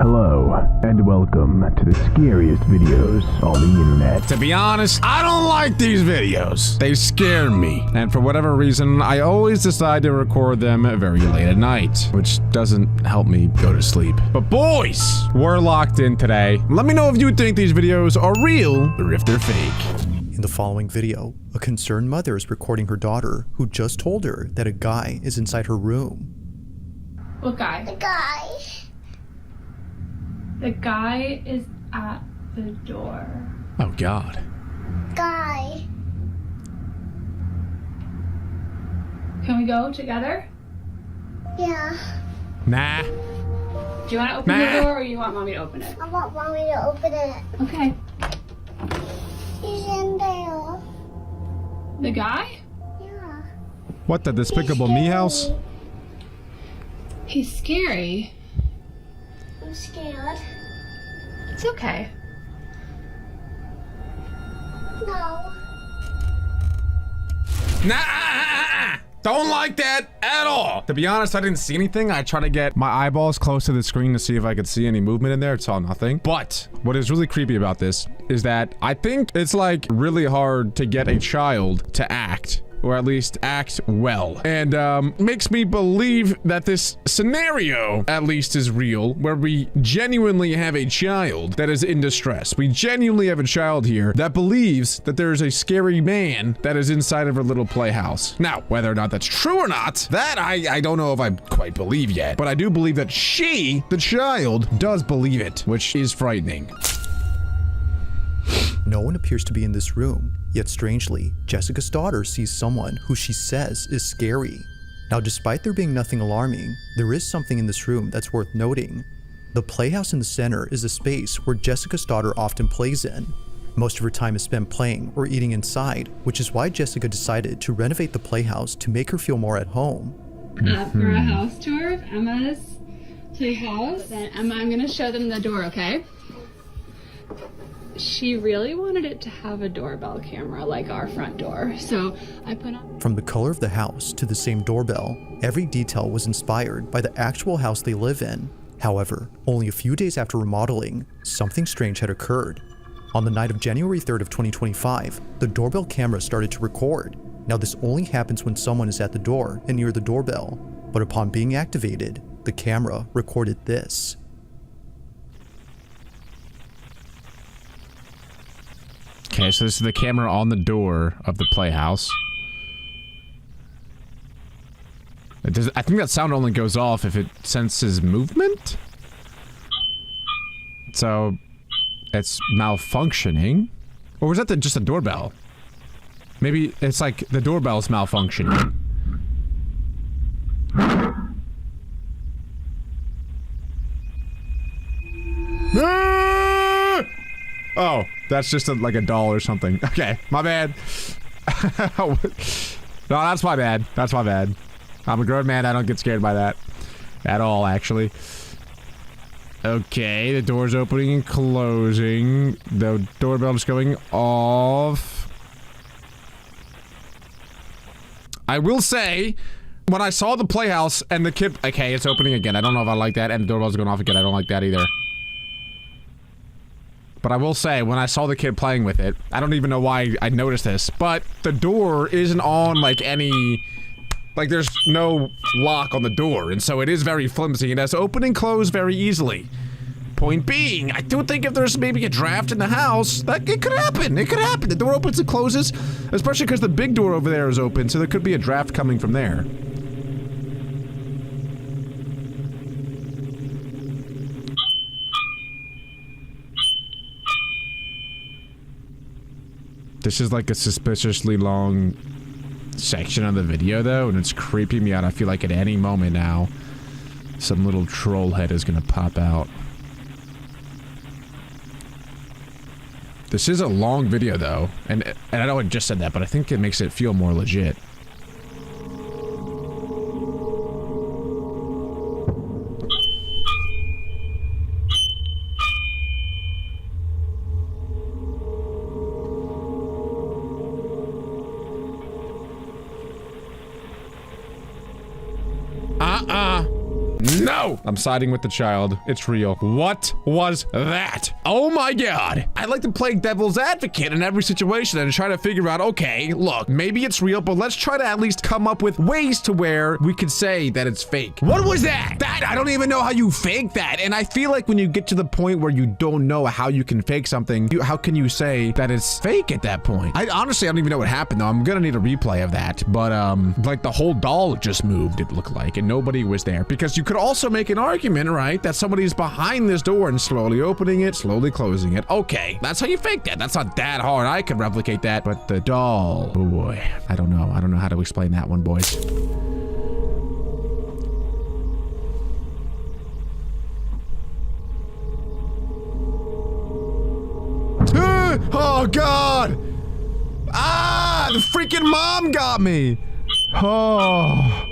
Hello, and welcome to the scariest videos on the internet. To be honest, I don't like these videos. They scare me. And for whatever reason, I always decide to record them very late at night, which doesn't help me go to sleep. But boys, we're locked in today. Let me know if you think these videos are real or if they're fake. In the following video, a concerned mother is recording her daughter who just told her that a guy is inside her room. What guy? The guy. The guy is at the door. Oh God. Guy. Can we go together? Yeah. Nah. Do you want to open the door or you want mommy to open it? I want mommy to open it. Okay. He's in there. The guy? Yeah. What, the Despicable Me house? He's scary. I'm scared. It's okay. No. Nah! Don't like that at all. To be honest, I didn't see anything. I tried to get my eyeballs close to the screen to see if I could see any movement in there. It saw nothing. But what is really creepy about this is that I think it's like really hard to get a child to act, or at least act well. And makes me believe that this scenario at least is real, where we genuinely have a child that is in distress. We genuinely have a child here that believes that there's a scary man that is inside of her little playhouse. Now, whether or not that's true or not, that I don't know if I quite believe yet, but I do believe that she, the child, does believe it, which is frightening. No one appears to be in this room, yet strangely, Jessica's daughter sees someone who she says is scary. Now, despite there being nothing alarming, there is something in this room that's worth noting. The playhouse in the center is a space where Jessica's daughter often plays in. Most of her time is spent playing or eating inside, which is why Jessica decided to renovate the playhouse to make her feel more at home. For a house tour of Emma's playhouse. Then Emma, I'm gonna show them the door, okay? She really wanted it to have a doorbell camera like our front door, so I put on... From the color of the house to the same doorbell, every detail was inspired by the actual house they live in. However, only a few days after remodeling, something strange had occurred. On the night of January 3rd of 2025, the doorbell camera started to record. Now, this only happens when someone is at the door and near the doorbell, but upon being activated, the camera recorded this. Okay, so this is the camera on the door of the playhouse. I think that sound only goes off if it senses movement. So, it's malfunctioning. Or was that just a doorbell? Maybe it's like the doorbell's malfunctioning. Oh, that's just like a doll or something. Okay, my bad. No, that's my bad. That's my bad. I'm a grown man. I don't get scared by that at all, actually. Okay, the door's opening and closing. The doorbell is going off. I will say, when I saw the playhouse and the kid... Okay, it's opening again. I don't know if I like that. And the doorbell's going off again. I don't like that either. But I will say, when I saw the kid playing with it, I don't even know why I noticed this, but the door isn't on, like, any... Like, there's no lock on the door, and so it is very flimsy. It has open and close very easily. Point being, I do think if there's maybe a draft in the house, that it could happen. It could happen. The door opens and closes, especially because the big door over there is open, so there could be a draft coming from there. This is like a suspiciously long section of the video, though, and it's creeping me out. I feel like at any moment now, some little troll head is gonna pop out. This is a long video, though, and I know I just said that, but I think it makes it feel more legit. No! No! I'm siding with the child. It's real. What was that? Oh my god. I like to play devil's advocate in every situation and try to figure out, okay, look, maybe it's real, but let's try to at least come up with ways to where we could say that it's fake. What was that? I don't even know how you fake that. And I feel like when you get to the point where you don't know how you can fake something, how can you say that it's fake at that point? I honestly don't even know what happened though. I'm gonna need a replay of that. But like the whole doll just moved, it looked like, and nobody was there. Because you could also make an argument, right, that somebody's behind this door and slowly opening it, slowly closing it. Okay, that's how you fake that. That's not that hard. I could replicate that. But the doll, oh boy, I don't know. I don't know how to explain that one, boys. Oh god! Ah, the freaking mom got me. Oh.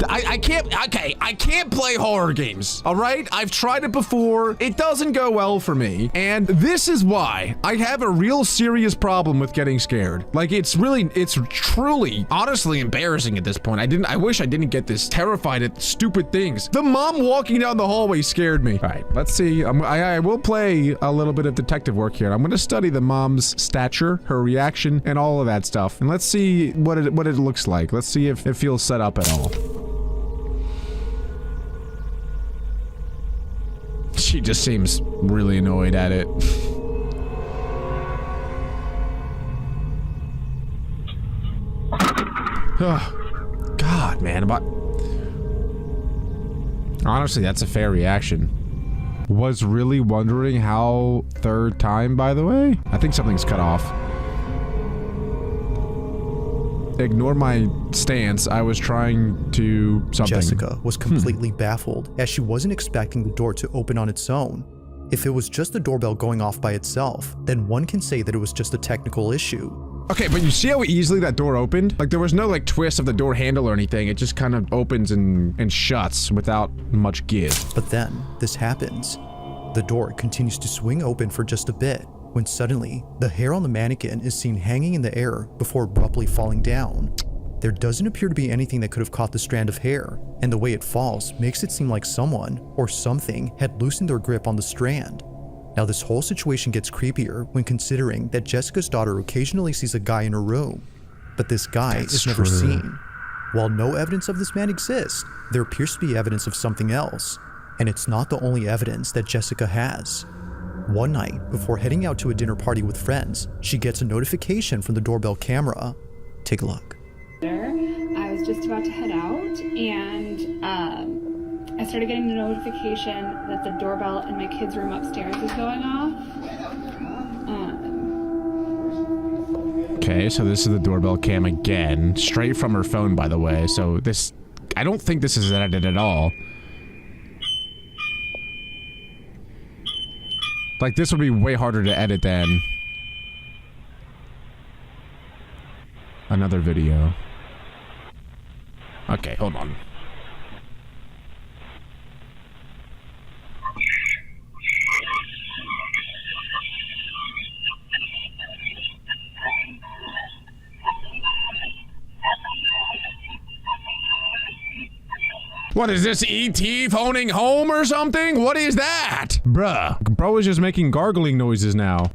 I can't play horror games, all right? I've tried it before. It doesn't go well for me. And this is why I have a real serious problem with getting scared. Like, it's truly, honestly embarrassing at this point. I wish I didn't get this terrified at stupid things. The mom walking down the hallway scared me. All right, let's see. I will play a little bit of detective work here. I'm going to study the mom's stature, her reaction, and all of that stuff. And let's see what it looks like. Let's see if it feels set up at all. She just seems really annoyed at it. Oh, God, man. Honestly, that's a fair reaction. Was really wondering how third time, by the way? I think something's cut off. Ignore my stance. I was trying to something. Jessica was completely baffled, as she wasn't expecting the door to open on its own. If it was just the doorbell going off by itself, then one can say that it was just a technical issue. Okay, but you see how easily that door opened? Like, there was no, like, twist of the door handle or anything. It just kind of opens and shuts without much give. But then, this happens. The door continues to swing open for just a bit, when suddenly, the hair on the mannequin is seen hanging in the air before abruptly falling down. There doesn't appear to be anything that could have caught the strand of hair, and the way it falls makes it seem like someone or something had loosened their grip on the strand. Now this whole situation gets creepier when considering that Jessica's daughter occasionally sees a guy in her room, but this guy is never seen. While no evidence of this man exists, there appears to be evidence of something else, and it's not the only evidence that Jessica has. One night, before heading out to a dinner party with friends, she gets a notification from the doorbell camera. Take a look. I was just about to head out, and I started getting the notification that the doorbell in my kids' room upstairs is going off. Okay, so this is the doorbell cam again, straight from her phone, by the way. So this, I don't think this is edited at all. Like, this would be way harder to edit than another video. Okay, hold on. What is this, E.T. phoning home or something? What is that? Bruh. Bro is just making gargling noises now.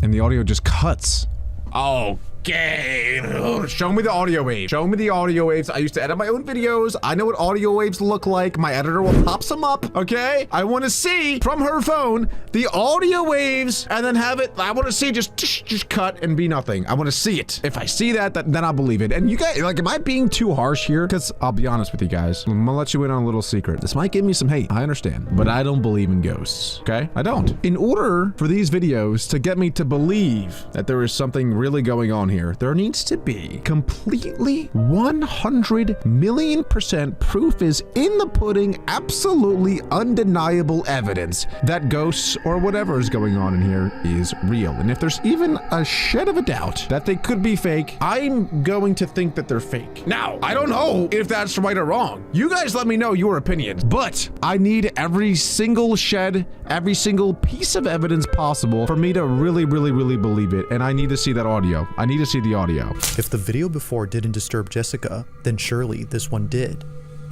And the audio just cuts. Okay. Show me the audio waves. Show me the audio waves. I used to edit my own videos. I know what audio waves look like. My editor will pop some up, okay? I want to see from her phone the audio waves and then have it. I want to see just cut and be nothing. I want to see it. If I see that, then I'll believe it. And you guys, like, am I being too harsh here? Because I'll be honest with you guys. I'm gonna let you in on a little secret. This might give me some hate. I understand. But I don't believe in ghosts, okay? I don't. In order for these videos to get me to believe that there is something really going on here, there needs to be completely 100,000,000% proof is in the pudding, absolutely undeniable evidence that ghosts or whatever is going on in here is real. And if there's even a shed of a doubt that they could be fake, I'm going to think that they're fake. Now, I don't know if that's right or wrong. You guys let me know your opinions, but I need every single shed, every single piece of evidence possible for me to really believe it. And I need to see that audio. I need to see the audio. If the video before didn't disturb Jessica, then surely this one did.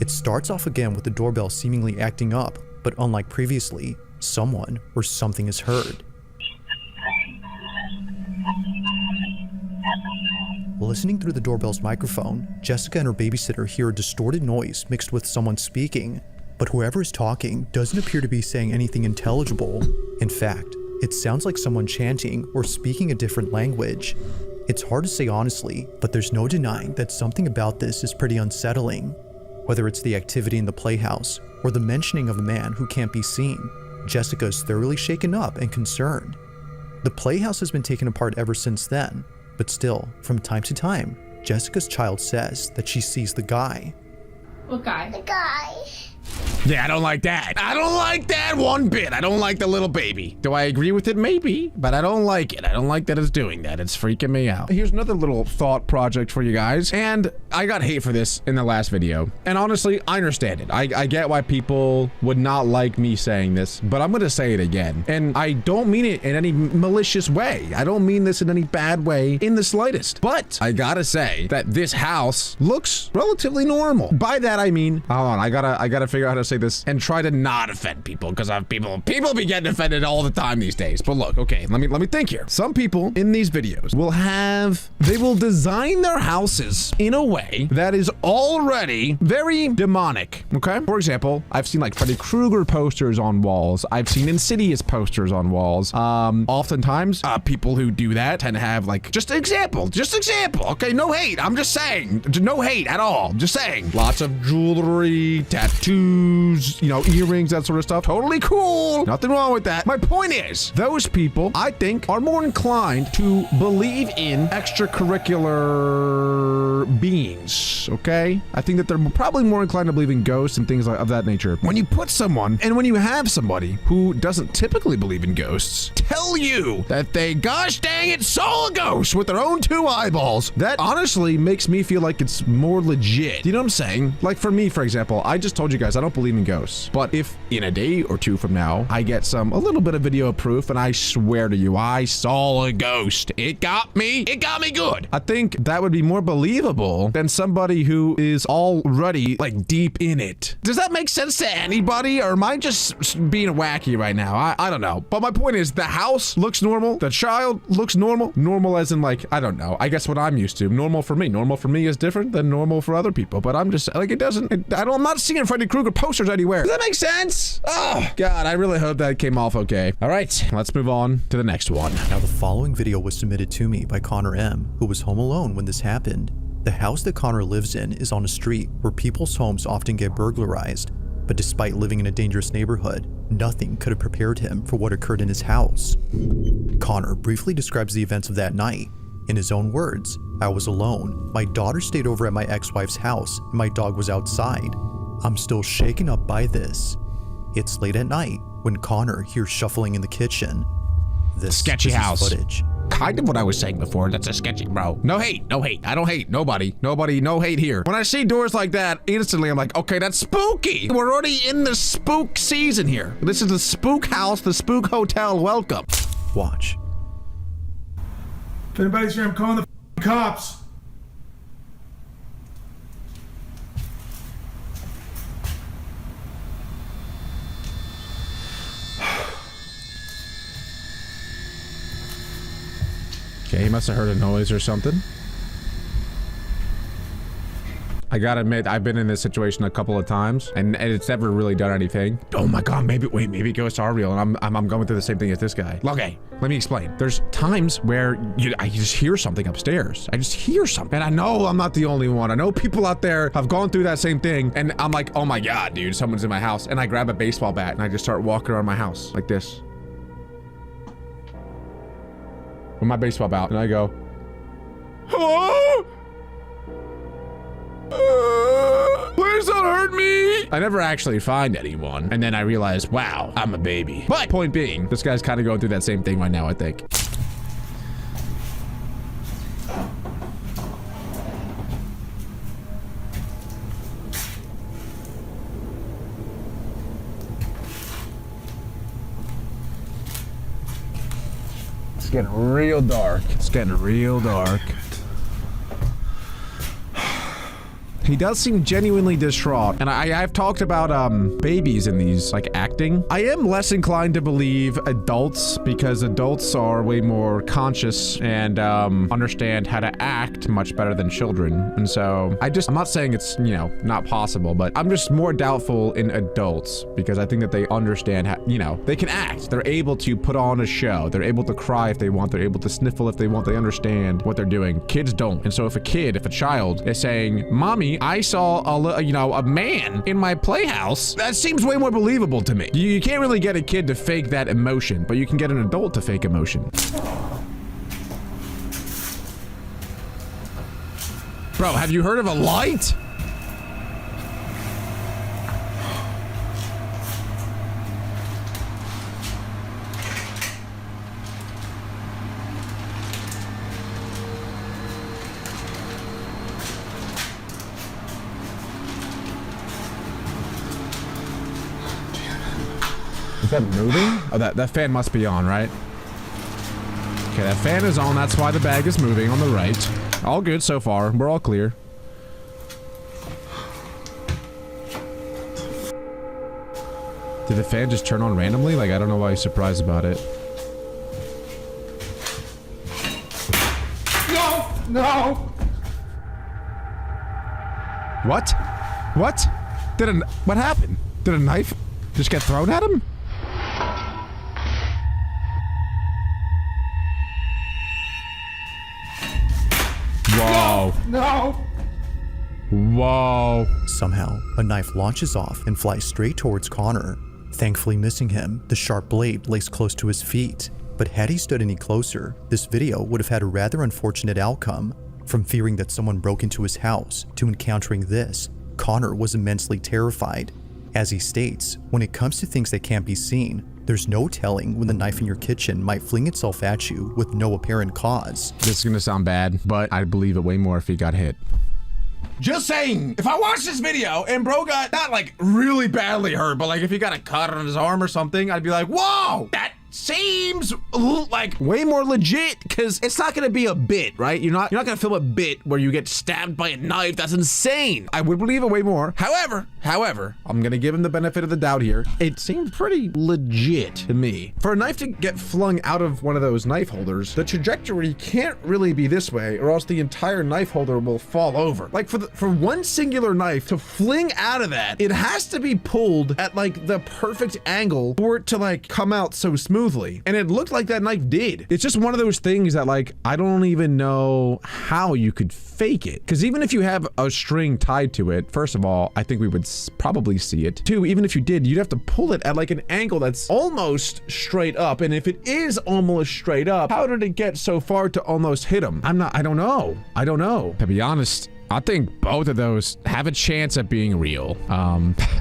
It starts off again with the doorbell seemingly acting up, but unlike previously, someone or something is heard. Listening through the doorbell's microphone, Jessica and her babysitter hear a distorted noise mixed with someone speaking, but whoever is talking doesn't appear to be saying anything intelligible. In fact, it sounds like someone chanting or speaking a different language. It's hard to say honestly, but there's no denying that something about this is pretty unsettling. Whether it's the activity in the playhouse or the mentioning of a man who can't be seen, Jessica is thoroughly shaken up and concerned. The playhouse has been taken apart ever since then, but still, from time to time, Jessica's child says that she sees the guy. What guy? The guy. Yeah, I don't like that. I don't like that one bit. I don't like the little baby. Do I agree with it? Maybe, but I don't like it. I don't like that it's doing that. It's freaking me out. Here's another little thought project for you guys. And I got hate for this in the last video. And honestly, I understand it. I get why people would not like me saying this, but I'm going to say it again. And I don't mean it in any malicious way. I don't mean this in any bad way in the slightest. But I gotta say that this house looks relatively normal. By that, I mean, hold on, I gotta figure out how to say this and try to not offend people, because people be getting offended all the time these days. But look, okay, let me think here. Some people in these videos they will design their houses in a way that is already very demonic, okay? For example, I've seen like Freddy Krueger posters on walls. I've seen Insidious posters on walls. Oftentimes, people who do that tend to have like, just example, okay? No hate, I'm just saying, no hate at all, just saying. Lots of jewelry, tattoos, you know, earrings, that sort of stuff. Totally cool. Nothing wrong with that. My point is, those people, I think, are more inclined to believe in extracurricular beings, okay? I think that they're probably more inclined to believe in ghosts and things of that nature. When you put someone, and when you have somebody who doesn't typically believe in ghosts, tell you that they, gosh dang it, saw a ghost with their own 2 eyeballs, that honestly makes me feel like it's more legit. You know what I'm saying? Like for me, for example, I just told you guys I don't believe in ghosts, but if in a day or 2 from now, I get a little bit of video proof and I swear to you, I saw a ghost, it got me good. I think that would be more believable than somebody who is already like deep in it. Does that make sense to anybody, or am I just being wacky right now? I don't know. But my point is, the house looks normal. The child looks normal. Normal as in like, I don't know. I guess what I'm used to. Normal for me. Normal for me is different than normal for other people. But I'm just like, I'm not seeing Freddy Krueger posters anywhere. Does that make sense? Oh, God, I really hope that came off okay. All right, let's move on to the next one. Now, the following video was submitted to me by Connor M., who was home alone when this happened. The house that Connor lives in is on a street where people's homes often get burglarized, but despite living in a dangerous neighborhood, nothing could have prepared him for what occurred in his house. Connor briefly describes the events of that night. In his own words, "I was alone. My daughter stayed over at my ex-wife's house, and my dog was outside. I'm still shaken up by this." It's late at night when Connor hears shuffling in the kitchen. This sketchy is his house. footage. Kind of what I was saying before. That's a sketchy, bro. No hate. I don't hate nobody. No hate here. When I see doors like that, instantly I'm like, okay, that's spooky. We're already in the spook season here. This is the spook house, the spook hotel. Welcome. Watch. If anybody's here, I'm calling the cops. Okay, he must have heard a noise or something. I gotta admit, I've been in this situation a couple of times, and it's never really done anything. Oh my God, maybe ghosts are real, and I'm going through the same thing as this guy. Okay, let me explain. There's times where I just hear something upstairs. I just hear something, and I know I'm not the only one. I know people out there have gone through that same thing, and I'm like, oh my God, dude, someone's in my house, and I grab a baseball bat, and I just start walking around my house like this. With my baseball bat, and I go, hello? Please don't hurt me. I never actually find anyone, and then I realize, wow, I'm a baby. But point being, this guy's kind of going through that same thing right now, I think. It's getting real dark. It's getting real dark. He does seem genuinely distraught. And I've talked about babies in these, like, acting. I am less inclined to believe adults because adults are way more conscious and understand how to act much better than children. And so I'm not saying it's, you know, not possible, but I'm just more doubtful in adults because I think that they understand how, you know, they can act. They're able to put on a show. They're able to cry if they want. They're able to sniffle if they want. They understand what they're doing. Kids don't. And so if a child is saying, "Mommy, I saw a man in my playhouse," that seems way more believable to me. You can't really get a kid to fake that emotion, but you can get an adult to fake emotion. Bro, have you heard of a light? Is that moving? Oh, that fan must be on, right? Okay, that fan is on. That's why the bag is moving on the right. All good so far. We're all clear. Did the fan just turn on randomly? Like, I don't know why he's surprised about it. No! No! What? What? What happened? Did a knife just get thrown at him? Whoa. No! Whoa. Somehow, a knife launches off and flies straight towards Connor. Thankfully missing him, the sharp blade lays close to his feet. But had he stood any closer, this video would have had a rather unfortunate outcome. From fearing that someone broke into his house to encountering this, Connor was immensely terrified. As he states, when it comes to things that can't be seen, there's no telling when the knife in your kitchen might fling itself at you with no apparent cause. This is gonna sound bad, but I'd believe it way more if he got hit. Just saying, if I watched this video and bro got not like really badly hurt, but like if he got a cut on his arm or something, I'd be like, whoa, that seems like way more legit because it's not gonna be a bit, right? You're not gonna film a bit where you get stabbed by a knife. That's insane. I would believe it way more. However, I'm gonna give him the benefit of the doubt here. It seemed pretty legit to me. For a knife to get flung out of one of those knife holders, the trajectory can't really be this way or else the entire knife holder will fall over. Like for one singular knife to fling out of that, it has to be pulled at like the perfect angle for it to like come out so smoothly. And it looked like that knife did. It's just one of those things that like, I don't even know how you could fake it. Because even if you have a string tied to it, first of all, I think we would probably see it. Two, even if you did, you'd have to pull it at like an angle that's almost straight up. And if it is almost straight up, how did it get so far to almost hit him? I don't know. To be honest, I think both of those have a chance at being real.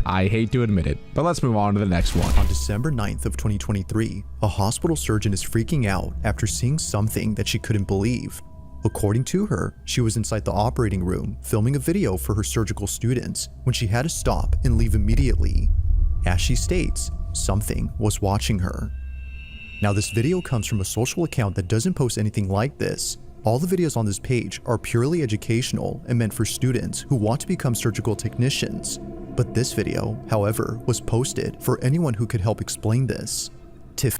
I hate to admit it, but let's move on to the next one. On December 9th of 2023, a hospital surgeon is freaking out after seeing something that she couldn't believe. According to her, she was inside the operating room filming a video for her surgical students when she had to stop and leave immediately. As she states, something was watching her. Now this video comes from a social account that doesn't post anything like this. All the videos on this page are purely educational and meant for students who want to become surgical technicians. But this video, however, was posted for anyone who could help explain this.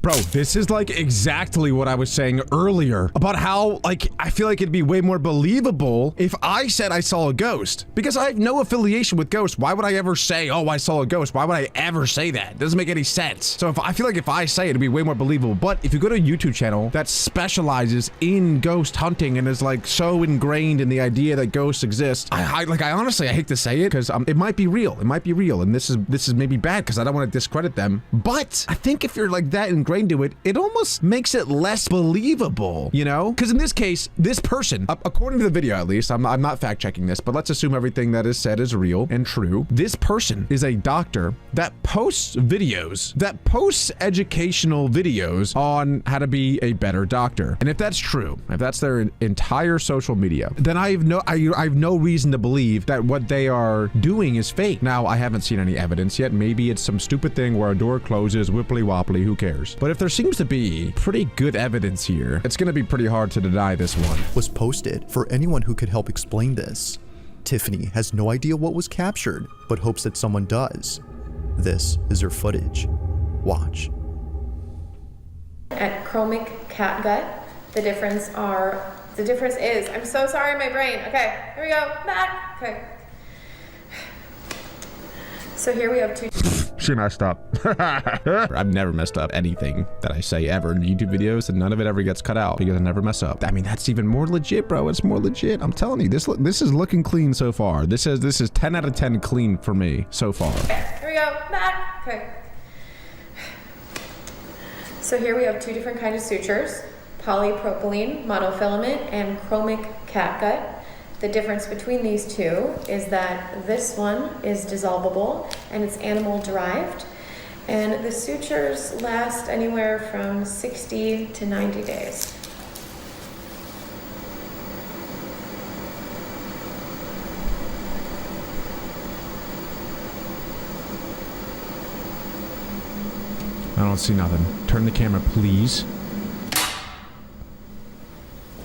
Bro, this is like exactly what I was saying earlier about how like I feel like it'd be way more believable if I said I saw a ghost because I have no affiliation with ghosts. Why would I ever say, oh, I saw a ghost? Why would I ever say that? It doesn't make any sense. So I feel like if I say it, it'd be way more believable. But if you go to a YouTube channel that specializes in ghost hunting and is like so ingrained in the idea that ghosts exist, I honestly, I hate to say it because it might be real. It might be real. And this is maybe bad because I don't want to discredit them. But I think if you're like that ingrained to it, it almost makes it less believable, you know? Because in this case, this person, according to the video at least, I'm not fact checking this, but let's assume everything that is said is real and true. This person is a doctor that posts videos, that posts educational videos on how to be a better doctor. And if that's true, if that's their entire social media, then I have no reason to believe that what they are doing is fake. Now, I haven't seen any evidence yet. Maybe it's some stupid thing where a door closes, whipply wobbly, who cares? But if there seems to be pretty good evidence here, it's going to be pretty hard to deny this one. Was posted for anyone who could help explain this. Tiffany has no idea what was captured, but hopes that someone does. This is her footage. Watch. At chromic catgut, the difference is, I'm so sorry, my brain. Okay, here we go, back. Okay. So here we have two. She messed up. I've never messed up anything that I say ever in YouTube videos, and none of it ever gets cut out because I never mess up. I mean, that's even more legit, bro. It's more legit. I'm telling you, this is looking clean so far. This is 10 out of 10 clean for me so far. Okay, here we go, back. Okay. So here we have two different kinds of sutures, polypropylene monofilament and chromic catgut. The difference between these two is that this one is dissolvable and it's animal derived, and the sutures last anywhere from 60 to 90 days. I don't see nothing. Turn the camera, please.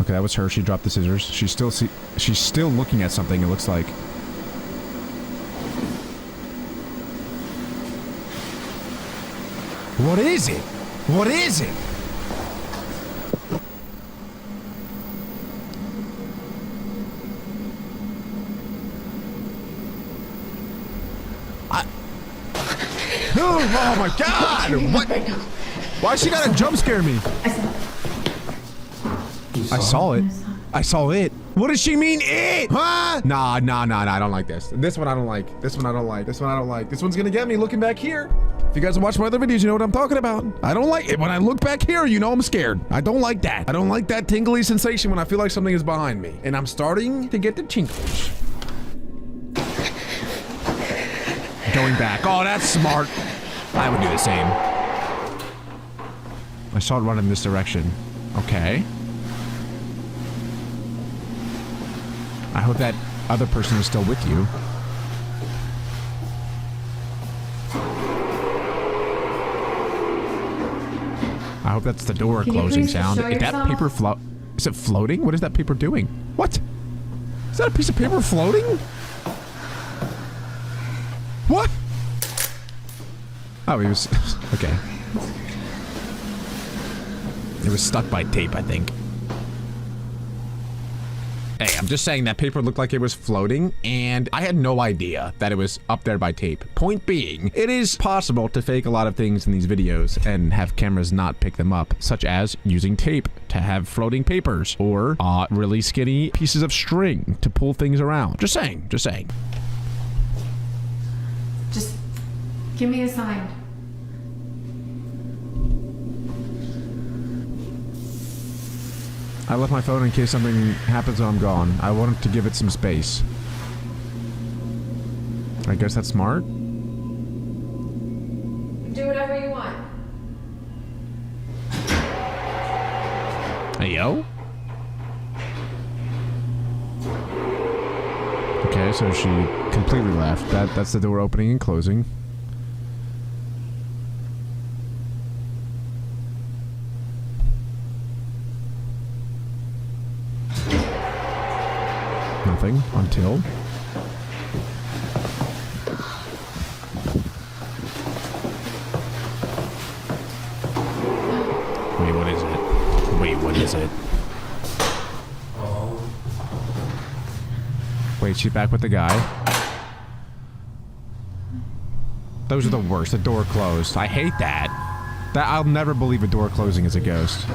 Okay, that was her. She dropped the scissors. She's still looking at something, it looks like. What is it? What is it? Oh my god! What? Why she gotta jump scare me? I saw it. I saw it. What does she mean, it? Huh? Nah, I don't like this. This one I don't like. This one I don't like. This one I don't like. This one's gonna get me looking back here. If you guys watch my other videos, you know what I'm talking about. I don't like it. When I look back here, you know I'm scared. I don't like that. I don't like that tingly sensation when I feel like something is behind me. And I'm starting to get the tingles. Going back. Oh, that's smart. I would do the same. I saw it run in this direction. Okay. I hope that other person is still with you. I hope that's the door closing sound. Is that paper is it floating? What is that paper doing? What? Is that a piece of paper floating? What? Oh, he was... okay. It was stuck by tape, I think. Hey, I'm just saying that paper looked like it was floating, and I had no idea that it was up there by tape. Point being, it is possible to fake a lot of things in these videos and have cameras not pick them up, such as using tape to have floating papers, or really skinny pieces of string to pull things around. Just saying, just saying. Just give me a sign. I left my phone in case something happens when I'm gone. I wanted to give it some space. I guess that's smart. Do whatever you want. Hey, yo? Okay, so she completely left. That's the door opening and closing. Nothing until... Wait, what is it? Wait, what is it? Wait, she's back with the guy. Those are the worst. The door closed. I hate that. I'll never believe a door closing is a ghost.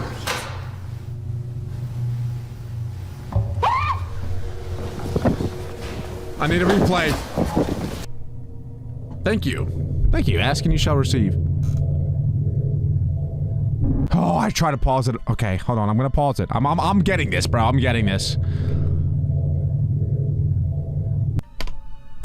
I need a replay. Thank you. Thank you. Ask and you shall receive. Oh, I try to pause it. Okay, hold on. I'm gonna pause it. I'm getting this, bro. I'm getting this.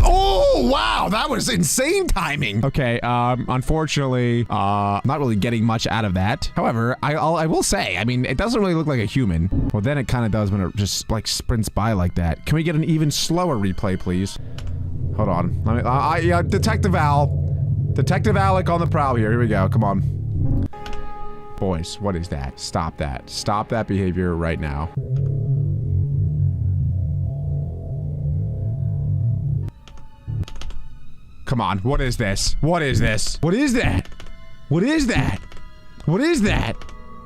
Oh, wow. That was insane timing. Okay, unfortunately, not really getting much out of that. However, I will say, I mean, it doesn't really look like a human. Well, then it kind of does when it just, like, sprints by like that. Can we get an even slower replay, please? Hold on. Let me, yeah, Detective Al. Detective Alec on the prowl here. Here we go. Come on. Boys, what is that? Stop that. Stop that behavior right now. Come on. What is this? What is this? What is that? What is that? What is that?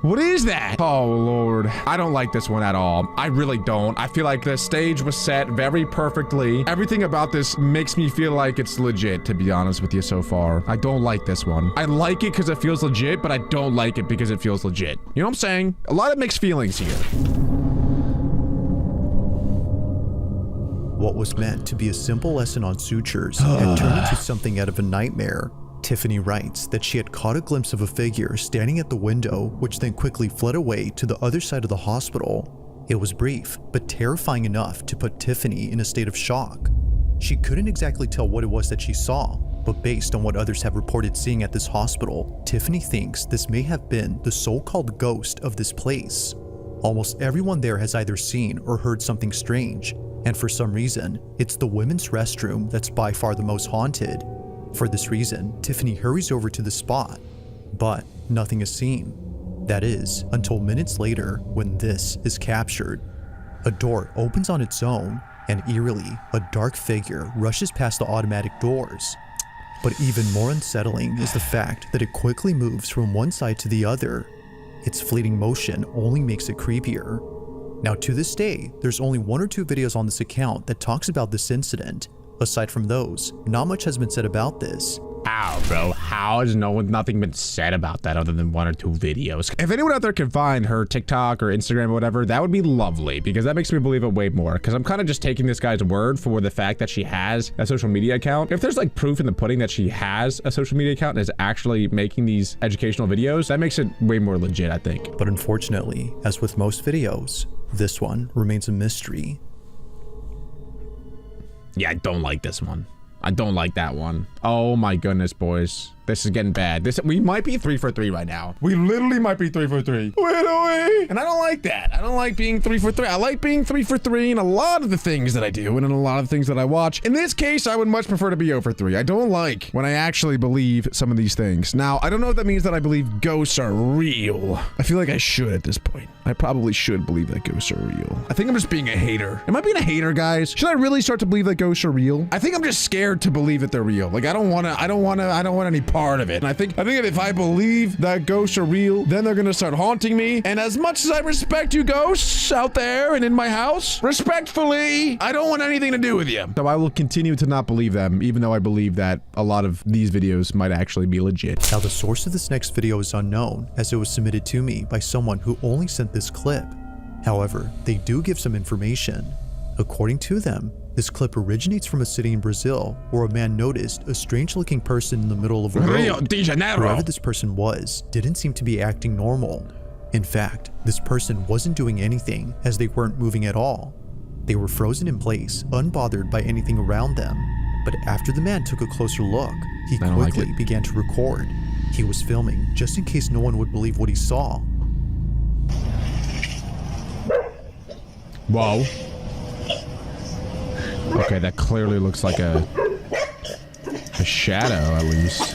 What is that? Oh, Lord. I don't like this one at all. I really don't. I feel like the stage was set very perfectly. Everything about this makes me feel like it's legit, to be honest with you so far. I don't like this one. I like it because it feels legit, but I don't like it because it feels legit. You know what I'm saying? A lot of mixed feelings here. What was meant to be a simple lesson on sutures had turned into something out of a nightmare. Tiffany writes that she had caught a glimpse of a figure standing at the window, which then quickly fled away to the other side of the hospital. It was brief, but terrifying enough to put Tiffany in a state of shock. She couldn't exactly tell what it was that she saw, but based on what others have reported seeing at this hospital, Tiffany thinks this may have been the so-called ghost of this place. Almost everyone there has either seen or heard something strange, and for some reason, it's the women's restroom that's by far the most haunted. For this reason, Tiffany hurries over to the spot, but nothing is seen. That is, until minutes later when this is captured. A door opens on its own, and eerily, a dark figure rushes past the automatic doors. But even more unsettling is the fact that it quickly moves from one side to the other. Its fleeting motion only makes it creepier. Now to this day, there's only 1 or 2 videos on this account that talks about this incident. Aside from those, not much has been said about this. How, bro? How has nothing been said about that other than 1 or 2 videos? If anyone out there can find her TikTok or Instagram or whatever, that would be lovely, because that makes me believe it way more. Because I'm kind of just taking this guy's word for the fact that she has a social media account. If there's like proof in the pudding that she has a social media account and is actually making these educational videos, that makes it way more legit, I think. But unfortunately, as with most videos, this one remains a mystery. Yeah, I don't like this one. I don't like that one. Oh my goodness, boys. This is getting bad. We might be 3 for 3 right now. We literally might be 3 for 3. Wait away. And I don't like that. I don't like being 3 for 3. I like being 3 for 3 in a lot of the things that I do and in a lot of the things that I watch. In this case, I would much prefer to be 0 for 3. I don't like when I actually believe some of these things. Now, I don't know if that means that I believe ghosts are real. I feel like I should at this point. I probably should believe that ghosts are real. I think I'm just being a hater. Am I being a hater, guys? Should I really start to believe that ghosts are real? I think I'm just scared to believe that they're real. Like, I don't want any part of it. And I think if I believe that ghosts are real, then they're gonna start haunting me. And as much as I respect you ghosts out there and in my house, respectfully, I don't want anything to do with you. So I will continue to not believe them, even though I believe that a lot of these videos might actually be legit. Now the source of this next video is unknown, as it was submitted to me by someone who only sent this clip. However, they do give some information. According to them, this clip originates from a city in Brazil where a man noticed a strange-looking person in the middle of a road. Rio de Janeiro. Whoever this person was didn't seem to be acting normal. In fact, this person wasn't doing anything, as they weren't moving at all. They were frozen in place, unbothered by anything around them. But after the man took a closer look, he quickly began to record. He was filming just in case no one would believe what he saw. Whoa. Okay, that clearly looks like a shadow, at least.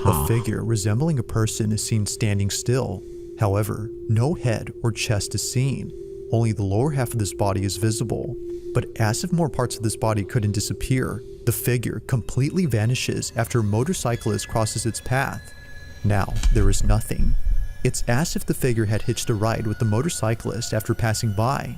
A figure resembling a person is seen standing still. However, no head or chest is seen. Only the lower half of this body is visible. But as if more parts of this body couldn't disappear, the figure completely vanishes after a motorcyclist crosses its path. Now, there is nothing. It's as if the figure had hitched a ride with the motorcyclist after passing by.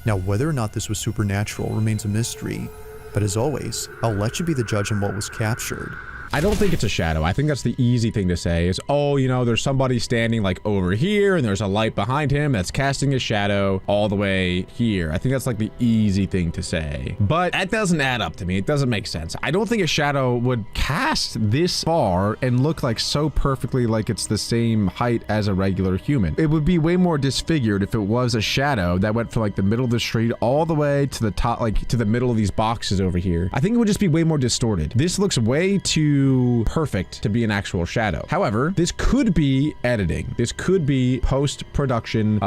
Now, whether or not this was supernatural remains a mystery, but as always, I'll let you be the judge on what was captured. I don't think it's a shadow. I think that's the easy thing to say is, oh, you know, there's somebody standing like over here and there's a light behind him that's casting a shadow all the way here. I think that's like the easy thing to say, but that doesn't add up to me. It doesn't make sense. I don't think a shadow would cast this far and look like so perfectly like it's the same height as a regular human. It would be way more disfigured if it was a shadow that went from like the middle of the street all the way to the top, like to the middle of these boxes over here. I think it would just be way more distorted. This looks way too too perfect to be an actual shadow. However, this could be editing. This could be post-production.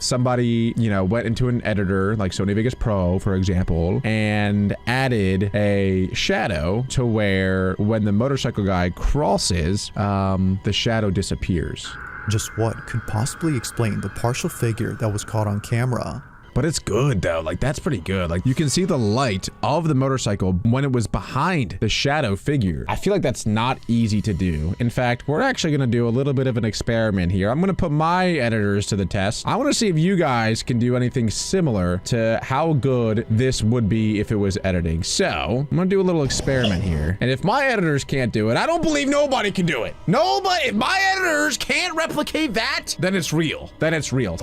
Somebody, you know, went into an editor like Sony Vegas Pro, for example, and added a shadow to where when the motorcycle guy crosses, the shadow disappears. Just what could possibly explain the partial figure that was caught on camera? But it's good though, like that's pretty good. Like you can see the light of the motorcycle when it was behind the shadow figure. I feel like that's not easy to do. In fact, we're actually gonna do a little bit of an experiment here. I'm gonna put my editors to the test. I wanna see if you guys can do anything similar to how good this would be if it was editing. So I'm gonna do a little experiment here. And if my editors can't do it, I don't believe nobody can do it. Nobody, if my editors can't replicate that, then it's real. Then it's real.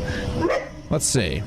Let's see.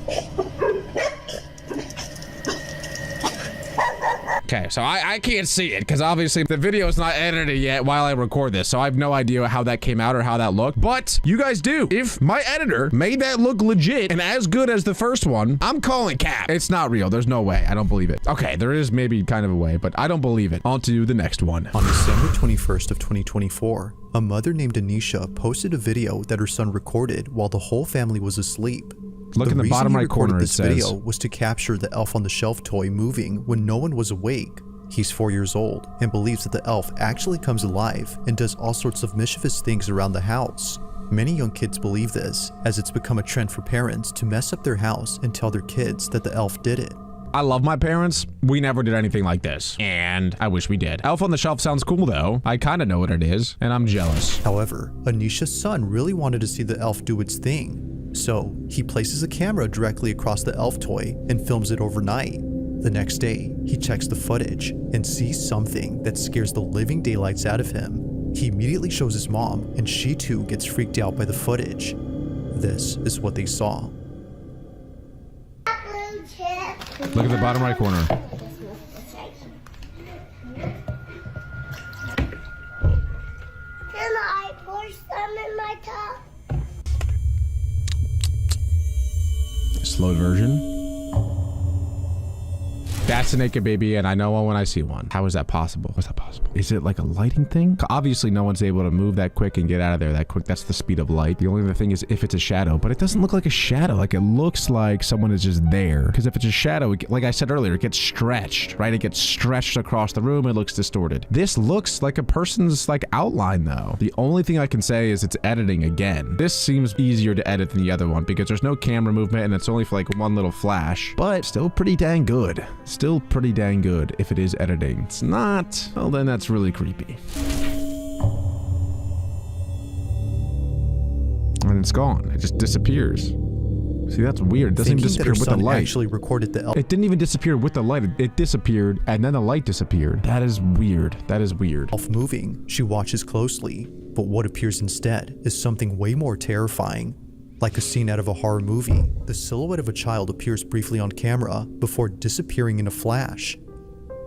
Okay, so I can't see it because obviously the video is not edited yet while I record this, so I have no idea how that came out or how that looked, but you guys do. If my editor made that look legit and as good as the first one, I'm calling cap. It's not real. There's no way. I don't believe it. Okay, there is maybe kind of a way, but I don't believe it. On to the next one. On December 21st of 2024, a mother named Anisha posted a video that her son recorded while the whole family was asleep. Look in the bottom right corner, it this says. video was to capture the elf on the shelf toy moving when no one was awake. He's 4 years old and believes that the elf actually comes alive and does all sorts of mischievous things around the house. Many young kids believe this, as it's become a trend for parents to mess up their house and tell their kids that the elf did it. I love my parents. We never did anything like this, and I wish we did. Elf on the Shelf sounds cool though. I kind of know what it is, and I'm jealous. However, Anisha's son really wanted to see the elf do its thing. So he places a camera directly across the elf toy and films it overnight. The next day, he checks the footage and sees something that scares the living daylights out of him. He immediately shows his mom, and she too gets freaked out by the footage. This is what they saw. Look at the bottom right corner. Can I pour some in my cup? Slow version. That's a naked baby, and I know one when I see one. How is that possible? What's that possible? Is it like a lighting thing? Obviously, no one's able to move that quick and get out of there that quick. That's the speed of light. The only other thing is if it's a shadow, but it doesn't look like a shadow. Like it looks like someone is just there. Because if it's a shadow, like I said earlier, it gets stretched, right? It gets stretched across the room. It looks distorted. This looks like a person's like outline though. The only thing I can say is it's editing again. This seems easier to edit than the other one because there's no camera movement and it's only for like one little flash, but still pretty dang good. Still pretty dang good if it is editing. It's not, well then that's really creepy. And it's gone. It just disappears. See, that's weird. It doesn't even disappear with the light. Actually recorded the elf. It didn't even disappear with the light. It disappeared and then the light disappeared. That is weird. That is weird. Elf moving. She watches closely, but what appears instead is something way more terrifying. Like a scene out of a horror movie, the silhouette of a child appears briefly on camera before disappearing in a flash.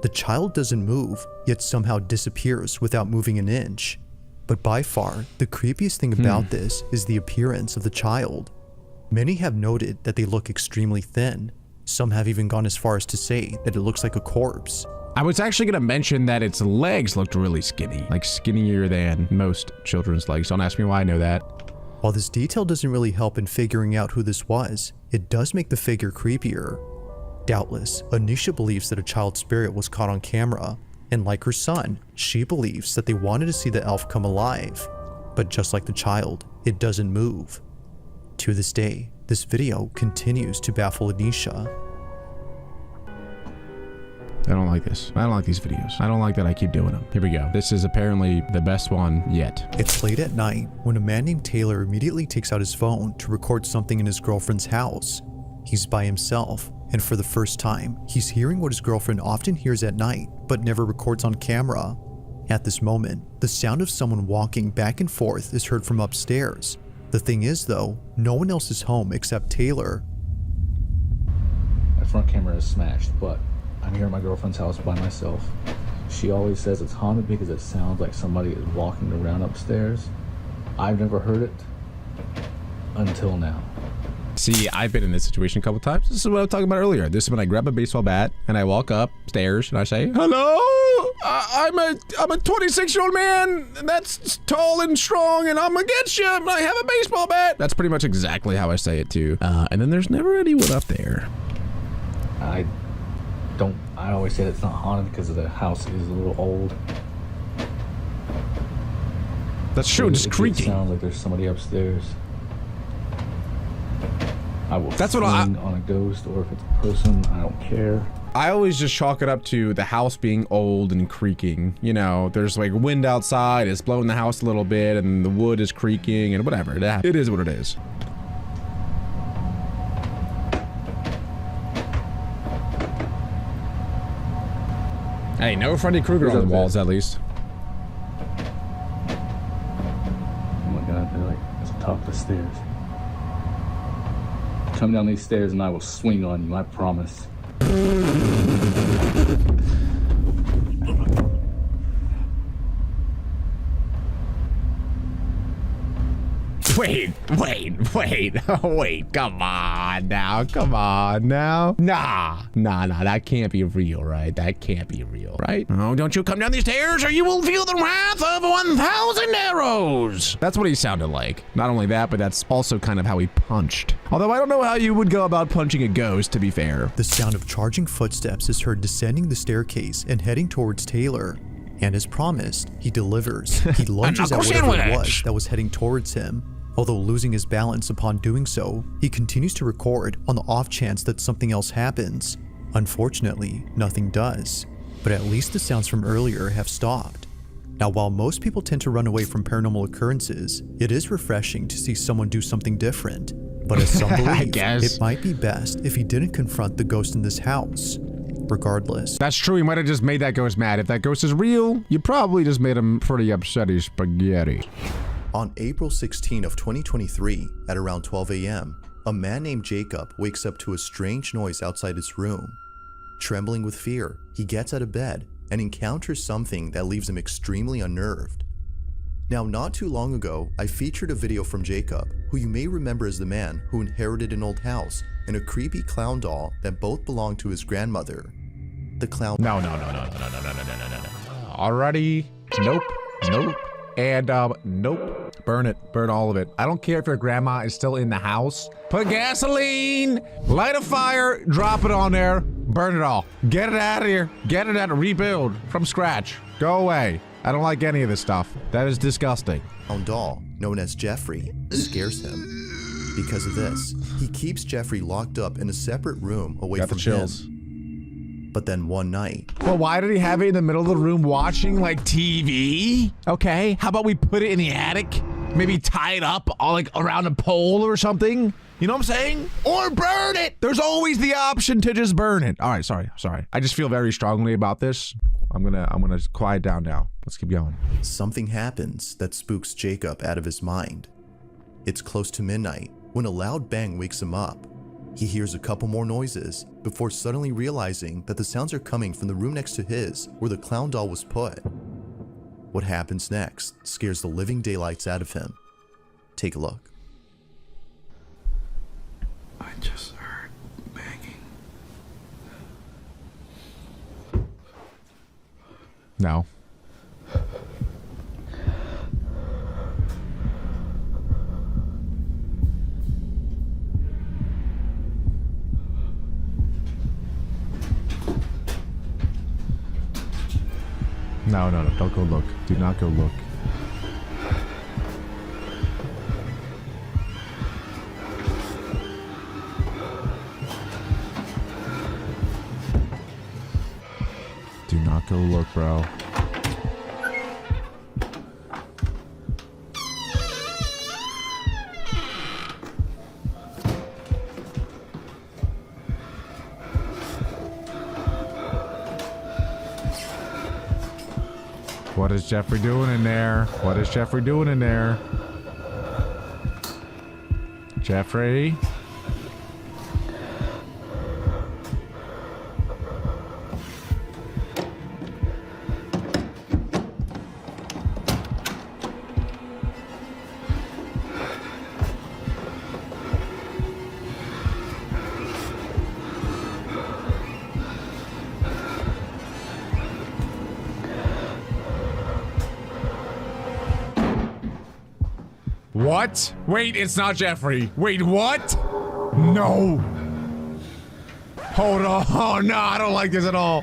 The child doesn't move, yet somehow disappears without moving an inch. But by far, the creepiest thing about this is the appearance of the child. Many have noted that they look extremely thin. Some have even gone as far as to say that it looks like a corpse. I was actually gonna mention that its legs looked really skinny, like skinnier than most children's legs. Don't ask me why I know that. While this detail doesn't really help in figuring out who this was, it does make the figure creepier. Doubtless, Anisha believes that a child spirit was caught on camera, and like her son, she believes that they wanted to see the elf come alive. But just like the child, it doesn't move. To this day, this video continues to baffle Anisha. I don't like this. I don't like these videos. I don't like that I keep doing them. Here we go. This is apparently the best one yet. It's late at night when a man named Taylor immediately takes out his phone to record something in his girlfriend's house. He's by himself, and for the first time, he's hearing what his girlfriend often hears at night, but never records on camera. At this moment, the sound of someone walking back and forth is heard from upstairs. The thing is though, no one else is home except Taylor. My front camera is smashed, but I'm here at my girlfriend's house by myself. She always says it's haunted because it sounds like somebody is walking around upstairs. I've never heard it until now. See, I've been in this situation a couple times. This is what I was talking about earlier. This is when I grab a baseball bat and I walk upstairs and I say, hello, I'm a 26-year-old man that's tall and strong, and I'm gonna get you. I have a baseball bat. That's pretty much exactly how I say it too. And then there's never anyone up there. I always say it's not haunted because the house is a little old. That's true, just creaking. It sounds like there's somebody upstairs. I will That's what on a ghost, or if it's a person, I don't care. I always just chalk it up to the house being old and creaking. You know, there's like wind outside, it's blowing the house a little bit, and the wood is creaking, and whatever. It is what it is. Hey, no Freddy Krueger on the walls, at least. Oh my god, they're like at the top of the stairs. Come down these stairs and I will swing on you, I promise. Wait, come on now. Nah, that can't be real, right? That can't be real, right? Oh, don't you come down these stairs or you will feel the wrath of 1,000 arrows. That's what he sounded like. Not only that, but that's also kind of how he punched. Although I don't know how you would go about punching a ghost, to be fair. The sound of charging footsteps is heard descending the staircase and heading towards Taylor. And as promised, he delivers. He lunges at whatever it was that was heading towards him. Although losing his balance upon doing so, he continues to record on the off chance that something else happens. Unfortunately, nothing does, but at least the sounds from earlier have stopped. Now, while most people tend to run away from paranormal occurrences, it is refreshing to see someone do something different. But as some believe, it might be best if he didn't confront the ghost in this house. Regardless. That's true, he might have just made that ghost mad. If that ghost is real, you probably just made him pretty upsetty spaghetti. On April 16 of 2023, at around 12 a.m., a man named Jacob wakes up to a strange noise outside his room. Trembling with fear, he gets out of bed and encounters something that leaves him extremely unnerved. Now, not too long ago, I featured a video from Jacob, who you may remember as the man who inherited an old house and a creepy clown doll that both belonged to his grandmother. The clown— No. Alrighty. Nope. And, nope. Burn it. Burn all of it. I don't care if your grandma is still in the house. Put gasoline, light a fire, drop it on there, burn it all. Get it out of here. Get it out, rebuild from scratch. Go away. I don't like any of this stuff. That is disgusting. Clown doll, known as Jeffrey, scares him. Because of this, he keeps Jeffrey locked up in a separate room away from him. But then one night— Well, why did he have it in the middle of the room watching like TV? Okay, how about we put it in the attic? Maybe tie it up all, like around a pole or something? You know what I'm saying? Or burn it! There's always the option to just burn it. All right, sorry. I just feel very strongly about this. I'm gonna quiet down now. Let's keep going. Something happens that spooks Jacob out of his mind. It's close to midnight when a loud bang wakes him up. He hears a couple more noises before suddenly realizing that the sounds are coming from the room next to his where the clown doll was put. What happens next scares the living daylights out of him. Take a look. I just heard banging. No. No, don't go look. Do not go look. Do not go look, bro. What is Jeffrey doing in there? What is Jeffrey doing in there? Jeffrey? What? Wait, it's not Jeffrey. Wait, what? No. Hold on. Oh, no, I don't like this at all.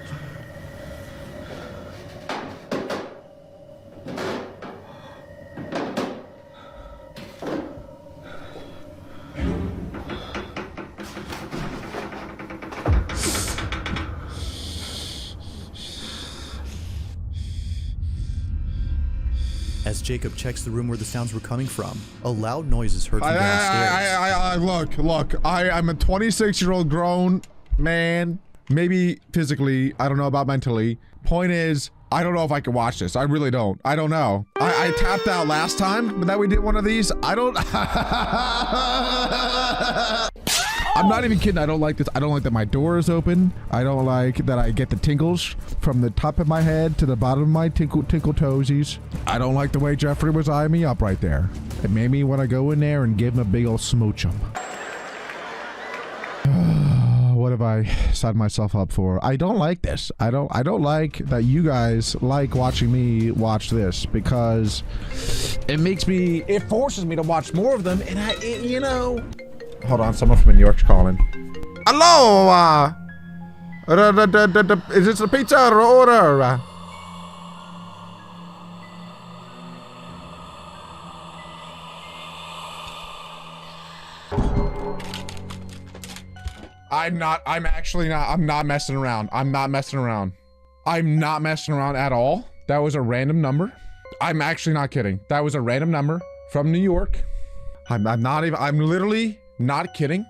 As Jacob checks the room where the sounds were coming from, a loud noise is heard from downstairs. Look, I'm a 26-year-old grown man, maybe physically, I don't know about mentally. Point is, I don't know if I can watch this. I really don't. I don't know. I tapped out last time that we did one of these. I don't. I'm not even kidding. I don't like this. I don't like that my door is open. I don't like that I get the tingles from the top of my head to the bottom of my tinkle toesies. I don't like the way Jeffrey was eyeing me up right there. It made me want to go in there and give him a big old smooch him. What have I signed myself up for? I don't like this. I don't like that you guys like watching me watch this, because it forces me to watch more of them, and you know. Hold on, someone from New York's calling. Hello, is this a pizza order? I'm not messing around. I'm not messing around. I'm not messing around at all. That was a random number. I'm actually not kidding. That was a random number from New York. I'm literally not kidding.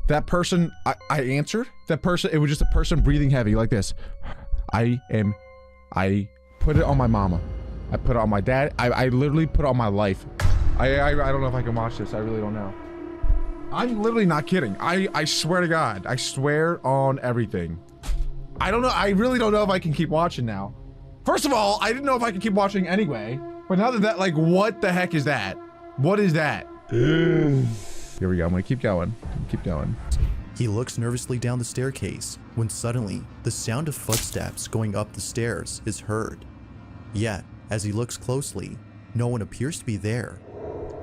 That person, I answered. That person, it was just a person breathing heavy like this. I put it on my mama. I put it on my dad. I literally put it on my life. I don't know if I can watch this. I really don't know. I'm literally not kidding. I swear to God. I swear on everything. I don't know. I really don't know if I can keep watching now. First of all, I didn't know if I could keep watching anyway. But now that like, what the heck is that? What is that? Here we go. I'm gonna keep going. Keep going. He looks nervously down the staircase when suddenly the sound of footsteps going up the stairs is heard. Yet, as he looks closely, no one appears to be there.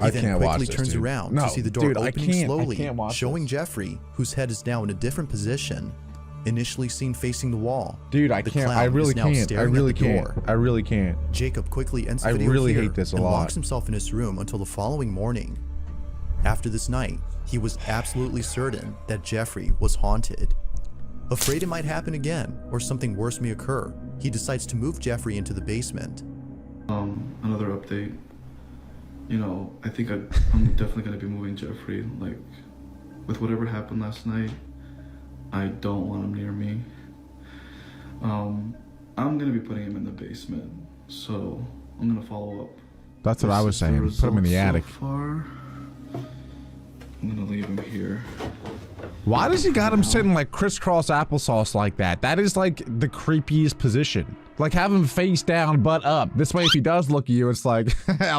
He then quickly turns around to see the door opening slowly, showing Jeffrey, whose head is now in a different position, initially seen facing the wall. Dude, I can't. I really can't. I really can't. I really can't. Jacob quickly ends the video here and locks himself in his room until the following morning. After this night, he was absolutely certain that Jeffrey was haunted. Afraid it might happen again or something worse may occur, he decides to move Jeffrey into the basement. Another update. You know, I think I'm definitely going to be moving Jeffrey. Like, with whatever happened last night, I don't want him near me. I'm going to be putting him in the basement, so I'm going to follow up. That's what I was saying. Put him in the attic. So far, I'm going to leave him here. Why does he got him sitting like crisscross applesauce like that? That is like the creepiest position. Like, have him face down, butt up. This way, if he does look at you, it's like,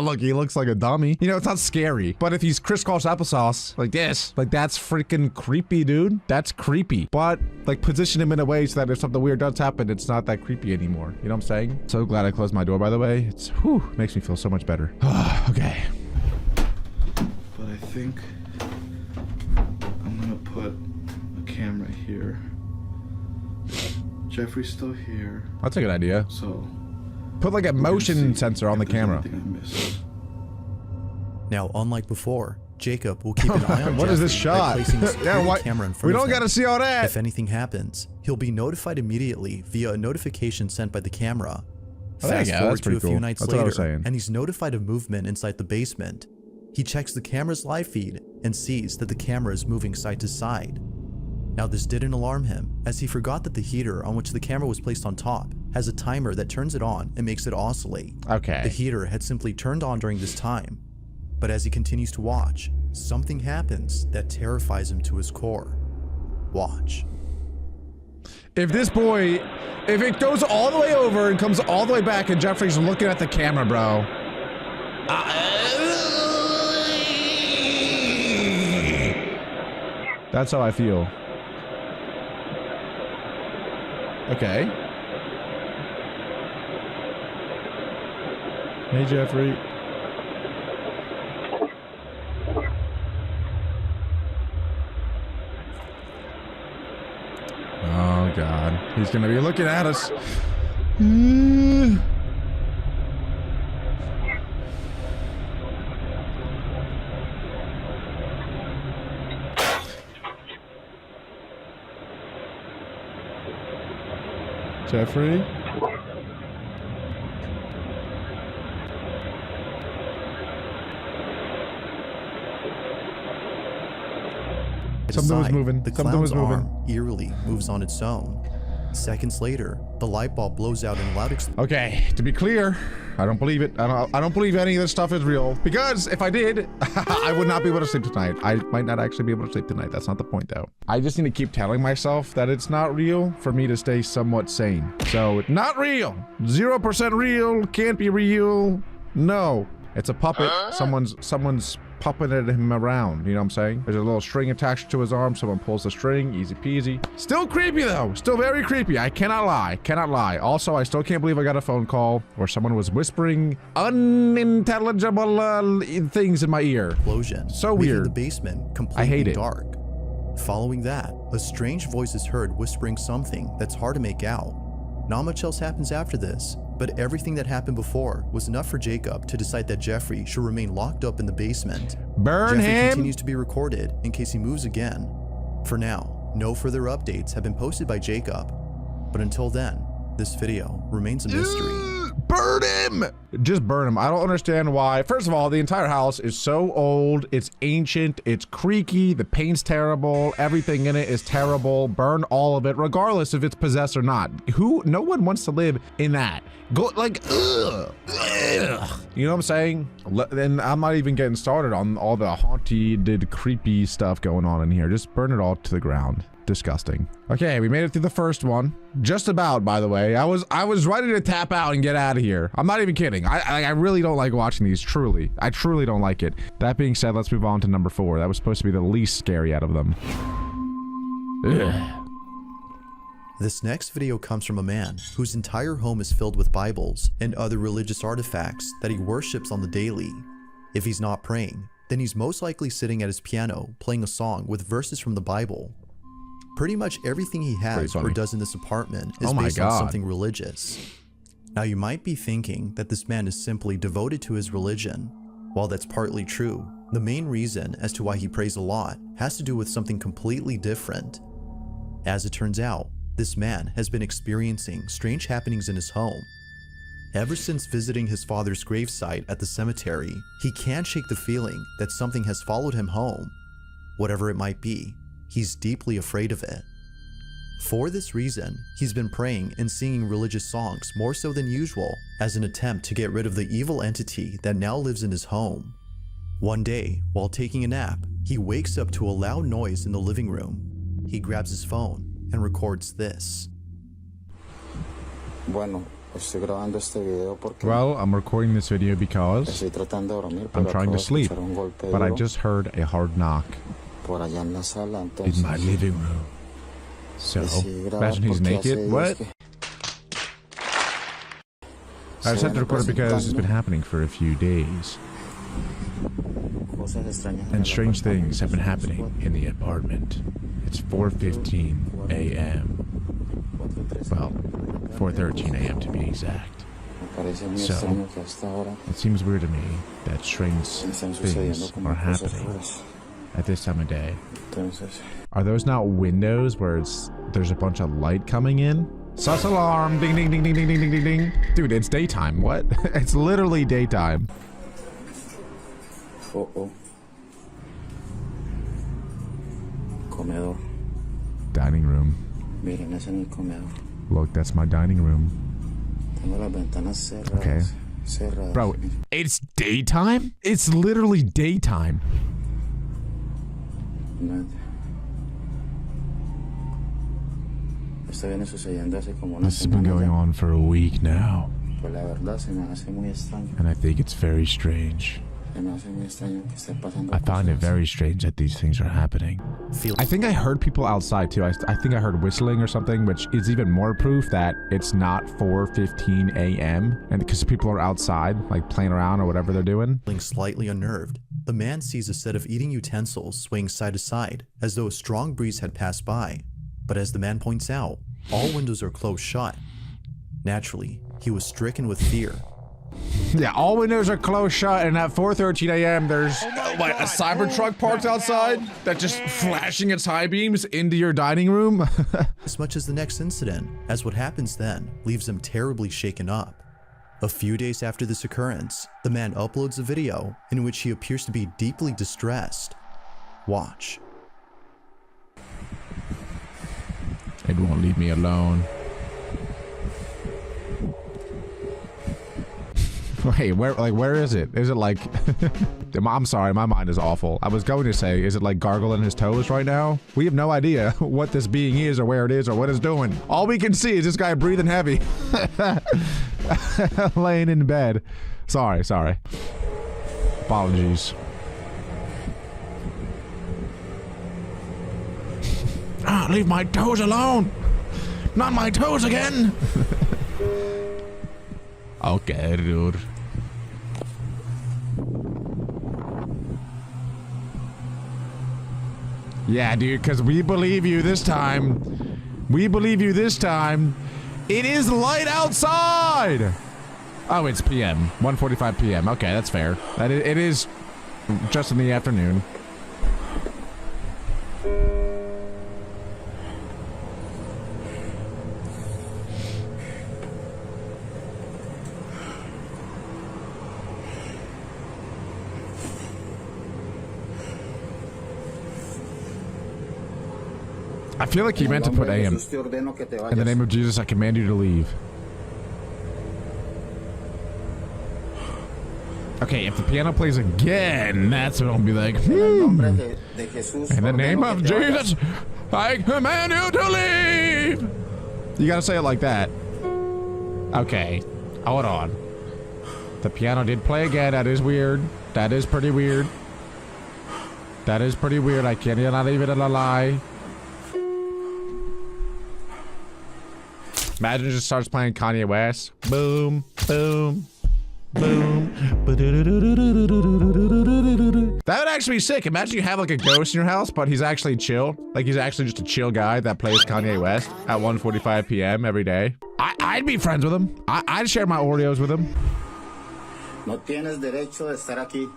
look, he looks like a dummy. You know, it's not scary. But if he's crisscross applesauce like this, like, that's freaking creepy, dude. That's creepy. But, like, position him in a way so that if something weird does happen, it's not that creepy anymore. You know what I'm saying? So glad I closed my door, by the way. It's, whew, makes me feel so much better. Okay. But I think I'm gonna put a camera here. Jeffrey's still here. That's a good idea. So put like a motion sensor on the camera. Now, unlike before, Jacob will keep an eye on what Jeffrey is this shot? by placing a security camera in front we of don't him. gotta see all that. If anything happens, he'll be notified immediately via a notification sent by the camera. Fast forward to a few nights later, and he's notified of movement inside the basement. He checks the camera's live feed and sees that the camera is moving side to side. Now, this didn't alarm him, as he forgot that the heater on which the camera was placed on top has a timer that turns it on and makes it oscillate. Okay. The heater had simply turned on during this time. But as he continues to watch, something happens that terrifies him to his core. Watch. If this boy, if it goes all the way over and comes all the way back and Jeffrey's looking at the camera, bro. That's how I feel. Okay. Hey, Jeffrey. God. He's gonna be looking at us. Jeffrey? Something was moving. The Something was clown's moving. arm eerily moves on its own. Seconds later, the light bulb blows out in a loud explosion. Okay, to be clear, I don't believe it. I don't believe any of this stuff is real. Because if I did, I would not be able to sleep tonight. I might not actually be able to sleep tonight. That's not the point, though. I just need to keep telling myself that it's not real for me to stay somewhat sane. So, not real. 0% real. Can't be real. No. It's a puppet. Someone's puppeted him around. You know what I'm saying? There's a little string attached to his arm. Someone pulls the string. Easy peasy. Still creepy, though. Still very creepy. I cannot lie. Cannot lie. Also, I still can't believe I got a phone call where someone was whispering unintelligible things in my ear. Explosion. So making weird. The basement completely I hate it. dark. Following that, a strange voice is heard whispering something that's hard to make out. Not much else happens after this, but everything that happened before was enough for Jacob to decide that Jeffrey should remain locked up in the basement. Burn Jeffrey him! continues to be recorded in case he moves again. For now, no further updates have been posted by Jacob, but until then, this video remains a mystery. Burn him! Just burn him. I don't understand why. First of all, the entire house is so old. It's ancient. It's creaky. The paint's terrible. Everything in it is terrible. Burn all of it, regardless if it's possessed or not. No one wants to live in that. Go, like, ugh. You know what I'm saying? And I'm not even getting started on all the haunted, creepy stuff going on in here. Just burn it all to the ground. Disgusting. Okay, we made it through the first one. Just about, by the way. I was ready to tap out and get out of here. I'm not even kidding. I really don't like watching these, truly. I truly don't like it. That being said, let's move on to number 4. That was supposed to be the least scary out of them. Ugh. This next video comes from a man whose entire home is filled with Bibles and other religious artifacts that he worships on the daily. If he's not praying, then he's most likely sitting at his piano playing a song with verses from the Bible. Pretty much everything he has or does in this apartment is based on something religious. Now you might be thinking that this man is simply devoted to his religion. While that's partly true, the main reason as to why he prays a lot has to do with something completely different. As it turns out, this man has been experiencing strange happenings in his home. Ever since visiting his father's gravesite at the cemetery, he can't shake the feeling that something has followed him home. Whatever it might be, he's deeply afraid of it. For this reason, he's been praying and singing religious songs more so than usual as an attempt to get rid of the evil entity that now lives in his home. One day, while taking a nap, he wakes up to a loud noise in the living room. He grabs his phone and records this. Well, I'm recording this video because I'm trying to sleep, but I just heard a hard knock in my living room. So, imagine he's naked. What? I just had to record it because it's been happening for a few days. And strange things have been happening in the apartment. It's 4:15 a.m. Well, 4:13 a.m. to be exact. So, it seems weird to me that strange things are happening at this time of day. Are those not windows where there's a bunch of light coming in? Sus alarm! Ding ding ding ding ding ding ding ding ding. Dude, it's daytime. What? It's literally daytime. Comedor. Dining room. Miren, ese es mi comedor. Look, that's my dining room. Tengo las ventanas cerradas. Okay. Cerradas. Bro, it's daytime? It's literally daytime. Nada. Esto viene sucediendo hace como una This has been going on for a week now. Pues la verdad se me hace muy extraño. And I think it's very strange. Se me hace muy extraño que esté pasando. I find it very strange that these things are happening. I think I heard people outside too. I think I heard whistling or something, which is even more proof that it's not 4:15 a.m. and because people are outside, like playing around or whatever they're doing. Feeling slightly unnerved, the man sees a set of eating utensils swaying side to side as though a strong breeze had passed by. But as the man points out, All windows are closed shut. Naturally, he was stricken with fear. Yeah, all windows are closed shut, and at 4:13 a.m. there's like a Cybertruck parked outside that's just flashing its high beams into your dining room. As much as the next incident, as what happens then leaves him terribly shaken up. A few days after this occurrence, the man uploads a video in which he appears to be deeply distressed. Watch. It won't leave me alone. Wait, where is it? Is it like... I'm sorry, my mind is awful. I was going to say, is it like gargling his toes right now? We have no idea what this being is or where it is or what it's doing. All we can see is this guy breathing heavy. Laying in bed. Sorry. Apologies. Leave my toes alone! Not my toes again! Okay, dude. Yeah, dude, because we believe you this time. We believe you this time. It is light outside! Oh, it's PM. 1:45 PM. Okay, that's fair. It is just in the afternoon. I feel like he meant to put AM. In the name of Jesus, I command you to leave. Okay, if the piano plays again, that's when I'll be like, In the name of Jesus, I command you to leave! You gotta say it like that. Okay, hold on. The piano did play again. That is weird. That is pretty weird. That is pretty weird. I cannot leave it a lie. Imagine it just starts playing Kanye West. Boom, boom, boom. That would actually be sick. Imagine you have like a ghost in your house, but he's actually chill. Like he's actually just a chill guy that plays Kanye West at 1:45 PM every day. I'd be friends with him. I'd share my Oreos with him. No tienes derecho de estar aquí.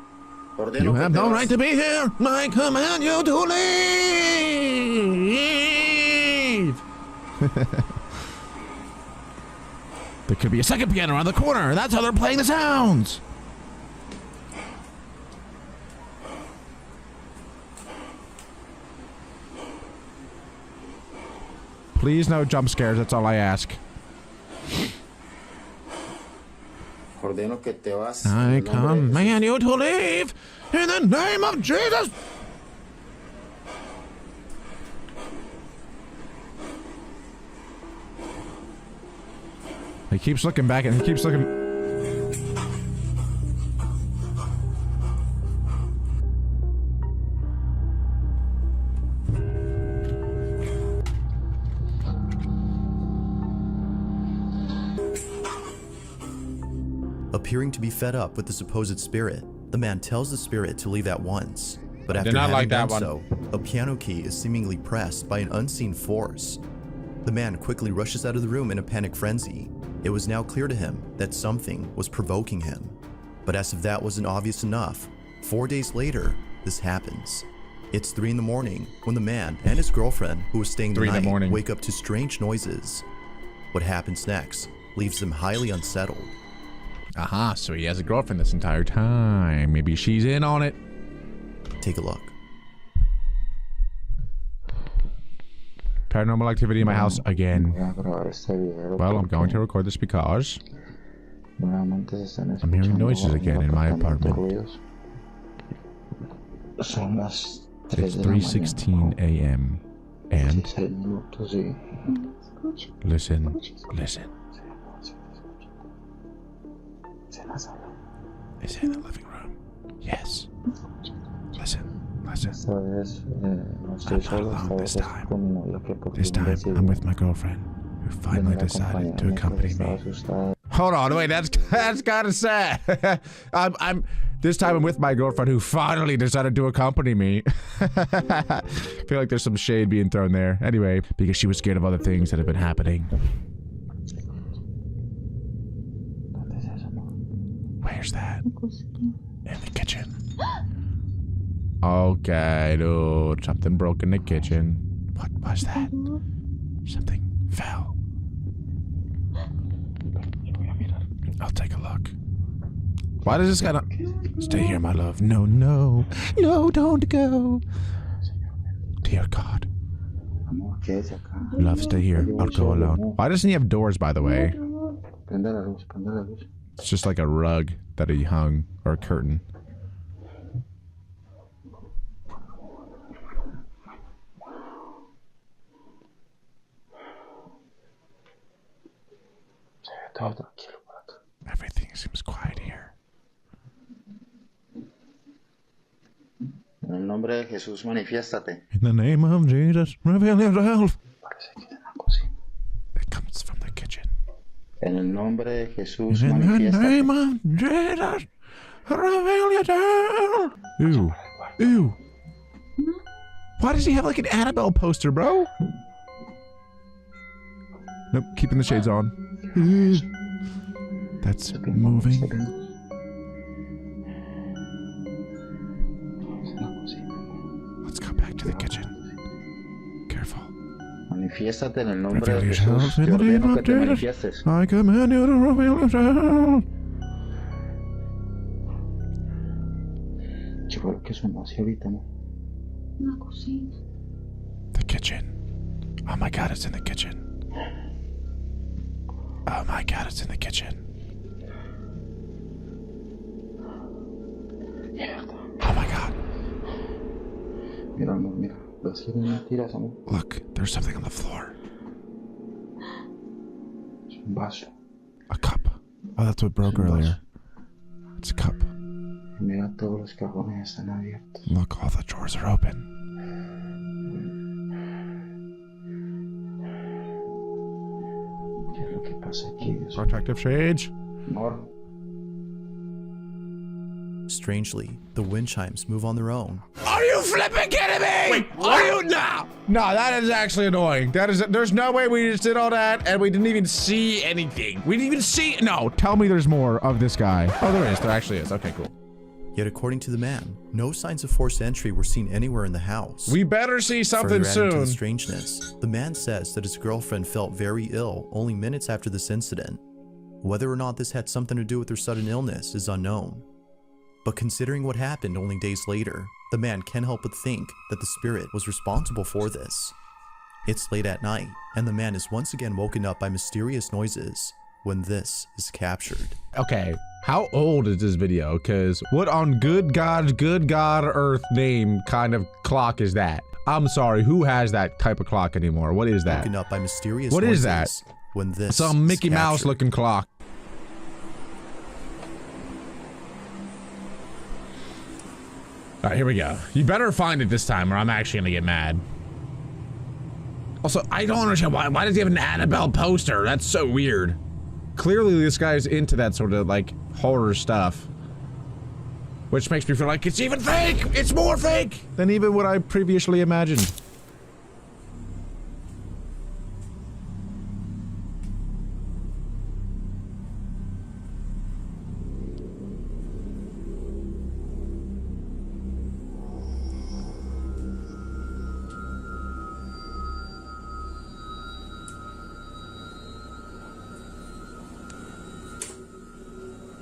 You have no right to be here. I command you to leave. There could be a second piano around the corner. That's how they're playing the sounds. Please no jump scares. That's all I ask. I command you to leave in the name of Jesus. He keeps looking back and he keeps looking. Appearing to be fed up with the supposed spirit, the man tells the spirit to leave at once. But after having done so, a piano key is seemingly pressed by an unseen force. The man quickly rushes out of the room in a panic frenzy. It was now clear to him that something was provoking him. But as if that wasn't obvious enough, 4 days later, this happens. It's 3 in the morning when the man and his girlfriend, who was staying the night, wake up to strange noises. What happens next leaves them highly unsettled. Aha, so he has a girlfriend this entire time. Maybe she's in on it. Take a look. Paranormal activity in my house again. Well, I'm going to record this because I'm hearing noises again in my apartment. It's 3:16 a.m. and listen. Is it in the living room? Yes. Listen. I'm not alone this time. This time, I'm with my girlfriend, who finally decided to accompany me. Hold on, wait, that's kind of sad. I'm this time I'm with my girlfriend who finally decided to accompany me. I feel like there's some shade being thrown there. Anyway, because she was scared of other things that have been happening. Where's that? In the kitchen. Okay, dude. Something broke in the kitchen. What was that? Something fell. I'll take a look. Why does this guy not... Stay here, my love. No, no. No, don't go. Dear God. Love, stay here. I'll go alone. Why doesn't he have doors, by the way? It's just like a rug that he hung, or a curtain. Everything seems quiet here. En el nombre de Jesús, manifiéstate. In the name of Jesus, reveal yourself. It comes from the kitchen. En el nombre de Jesús, In the manifiéstate. name of Jesus, reveal yourself. Ew. Ew. Why does he have like an Annabelle poster, bro? Nope, keeping the shades on. That's moving. Let's go back to the kitchen. Careful. Manifiéstate en el nombre Reveal de yourself Jesús. in Te the name ordeno que of te Jesus. manifiestes. I command you to reveal yourself. ¿Qué fue lo que sonó así ahorita, no? Una cocina. The kitchen. Oh my God, it's in the kitchen. Oh my God, it's in the kitchen. Oh my God. Mira, amor, mira. ¿Ves que hay mentiras, amor? Look, there's something on the floor. Es un vaso. A cup. Oh, that's what broke earlier. It's a cup. Mira, todos los cajones están abiertos. Look, all the drawers are open. ¿Qué es lo que pasa aquí? Dios? Protective shades. Amor. Strangely, the wind chimes move on their own. Are you flipping kidding me? Wait, are you? No. No, that is actually annoying. There's no way we just did all that and we didn't even see anything. We didn't even see, no, tell me there's more of this guy. Oh, there is, there actually is. Okay, cool. Yet according to the man, no signs of forced entry were seen anywhere in the house. We better see something Further adding to soon. the strangeness, the man says that his girlfriend felt very ill only minutes after this incident. Whether or not this had something to do with her sudden illness is unknown. But considering what happened only days later, the man can't help but think that the spirit was responsible for this. It's late at night, and the man is once again woken up by mysterious noises when this is captured. Okay, how old is this video? Because what on good God earth name kind of clock is that? I'm sorry, who has that type of clock anymore? What is that? Woken up by mysterious What noises is that? when this Some is Mickey Mouse captured. looking clock. All right, here we go. You better find it this time or I'm actually gonna get mad. Also, I don't understand why does he have an Annabelle poster? That's so weird. Clearly this guy's into that sort of like horror stuff. Which makes me feel like it's even fake! It's more fake than even what I previously imagined.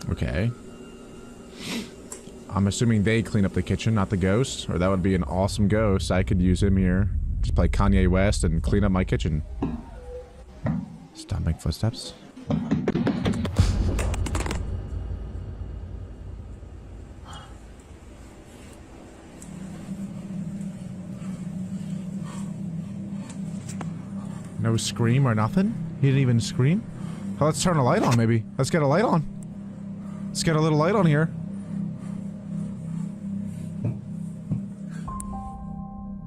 Okay. I'm assuming they clean up the kitchen, not the ghost, or that would be an awesome ghost. I could use him here. Just play Kanye West and clean up my kitchen. Stop making footsteps. No scream or nothing? He didn't even scream? Oh, let's turn a light on, maybe. Let's get a light on. Let's get a little light on here.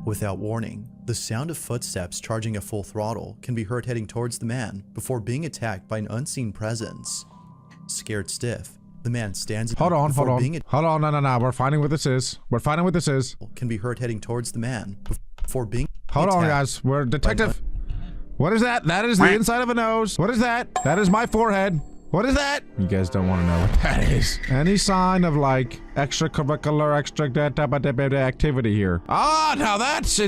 Without warning, the sound of footsteps charging at full throttle can be heard heading towards the man before being attacked by an unseen presence. Scared stiff, the man stands. Hold on. No. We're finding what this is. Can be heard heading towards the man before being. Hold on, guys. We're detective. What is that? That is the inside of a nose. What is that? That is my forehead. What is that? You guys don't want to know what that is. Any sign of like extracurricular activity here? Ah, now that's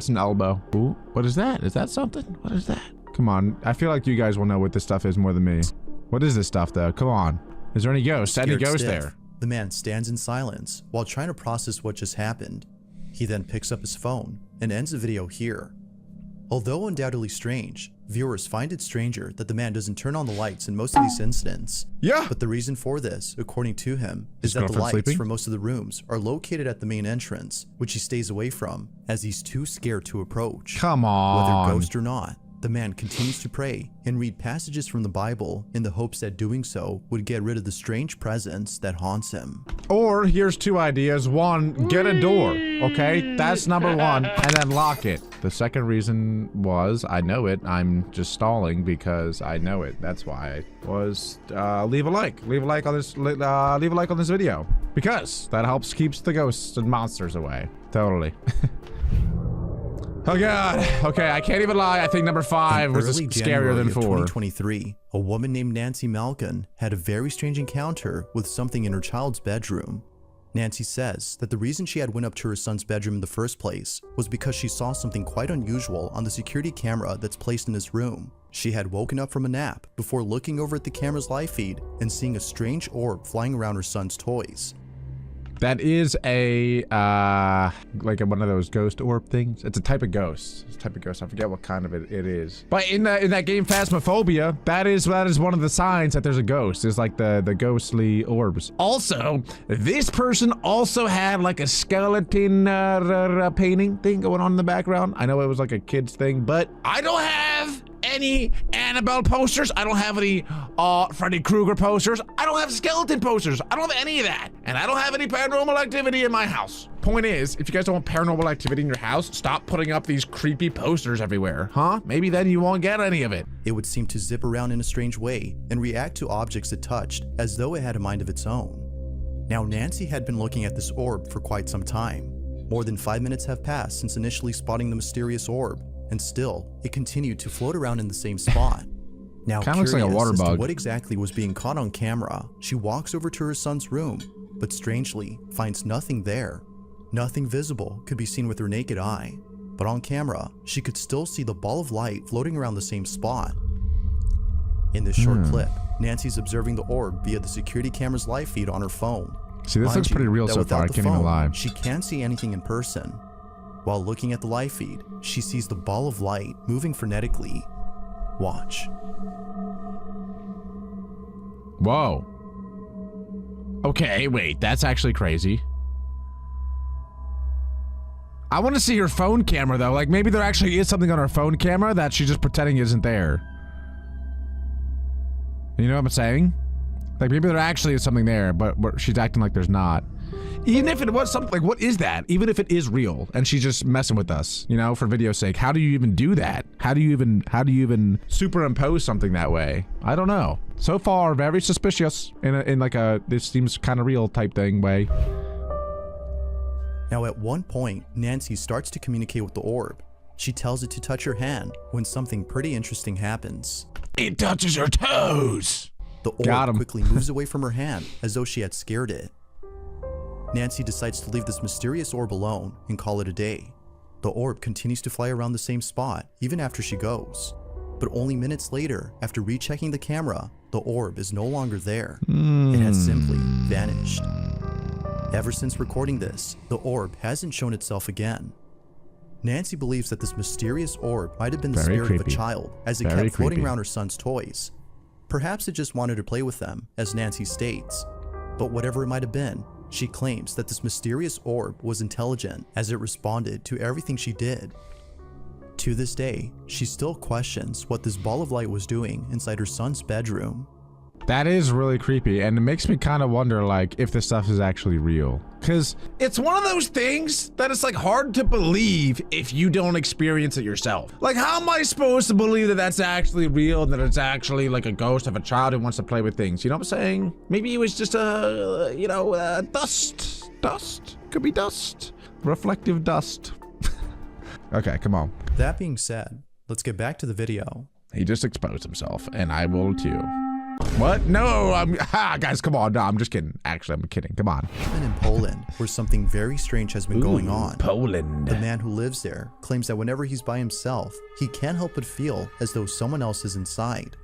an elbow. Ooh, what is that? Is that something? What is that? Come on, I feel like you guys will know what this stuff is more than me. What is this stuff though? Come on. Is there any ghosts? Any ghosts there? The man stands in silence while trying to process what just happened. He then picks up his phone and ends the video here. Although undoubtedly strange, viewers find it stranger that the man doesn't turn on the lights in most of these incidents. Yeah. But the reason for this, according to him, is that the lights for most of the rooms are located at the main entrance, which he stays away from as he's too scared to approach. Come on. Whether ghost or not, the man continues to pray and read passages from the Bible in the hopes that doing so would get rid of the strange presence that haunts him. Or here's two ideas. One, get a door, okay? That's number one, and then lock it. The second reason was, I know it, I'm just stalling because I know it. That's why I was, leave a like on this, leave a like on this video. Because that helps keeps the ghosts and monsters away. Totally. Oh god. Okay, I can't even lie. I think number 5 was scarier than 4. 2023, a woman named Nancy Malkin had a very strange encounter with something in her child's bedroom. Nancy says that the reason she had went up to her son's bedroom in the first place was because she saw something quite unusual on the security camera that's placed in his room. She had woken up from a nap before looking over at the camera's live feed and seeing a strange orb flying around her son's toys. That is a, like one of those ghost orb things. It's a type of ghost. It's a type of ghost. I forget what kind of it is. But in that game Phasmophobia, that is one of the signs that there's a ghost. It's like the ghostly orbs. Also, this person also had like a skeleton painting thing going on in the background. I know it was like a kid's thing, but I don't have any Annabelle posters. I don't have any Freddy Krueger posters. I don't have skeleton posters. I don't have any of that. And I don't have any paranormal activity in my house. Point is, if you guys don't want paranormal activity in your house, stop putting up these creepy posters everywhere, huh? Maybe then you won't get any of it. It would seem to zip around in a strange way and react to objects it touched as though it had a mind of its own. Now, Nancy had been looking at this orb for quite some time. More than 5 minutes have passed since initially spotting the mysterious orb, and still, it continued to float around in the same spot. Now, kind of looks like a water bug. What exactly was being caught on camera, she walks over to her son's room, but strangely finds nothing there. Nothing visible could be seen with her naked eye, but on camera, she could still see the ball of light floating around the same spot. In this short clip, Nancy's observing the orb via the security camera's live feed on her phone. See, this looks pretty real so far. I can't even lie. She can't see anything in person. While looking at the live feed, she sees the ball of light moving frenetically. Watch. Whoa. Okay, wait, that's actually crazy. I want to see her phone camera though. Like maybe there actually is something on her phone camera that she's just pretending isn't there. You know what I'm saying? Like maybe there actually is something there, but she's acting like there's not. Even if it was something, like what is that? Even if it is real and she's just messing with us, you know, for video's sake, how do you even do that? How do you even superimpose something that way? I don't know. So far, very suspicious in like a, this seems kind of real type thing way. Now at one point, Nancy starts to communicate with the orb. She tells it to touch her hand when something pretty interesting happens. It touches her toes! The orb quickly moves away from her hand as though she had scared it. Nancy decides to leave this mysterious orb alone and call it a day. The orb continues to fly around the same spot even after she goes. But only minutes later, after rechecking the camera, the orb is no longer there. It has simply vanished. Ever since recording this, the orb hasn't shown itself again. Nancy believes that this mysterious orb might have been the spirit of a child as it kept floating around her son's toys. Perhaps it just wanted to play with them, as Nancy states. But whatever it might have been, she claims that this mysterious orb was intelligent as it responded to everything she did. To this day, she still questions what this ball of light was doing inside her son's bedroom. That is really creepy, and it makes me kind of wonder, like, if this stuff is actually real. Because it's one of those things that it's like hard to believe if you don't experience it yourself. Like, how am I supposed to believe that that's actually real and that it's actually like a ghost of a child who wants to play with things? You know what I'm saying? Maybe it was just a, you know, dust. Dust. Could be dust. Reflective dust. Okay, come on. That being said, let's get back to the video. He just exposed himself, and I will too. What? No, guys, come on. No, I'm just kidding. Actually, I'm kidding. Come on. And in Poland, where something very strange has been going on. Poland. The man who lives there claims that whenever he's by himself, he can't help but feel as though someone else is inside.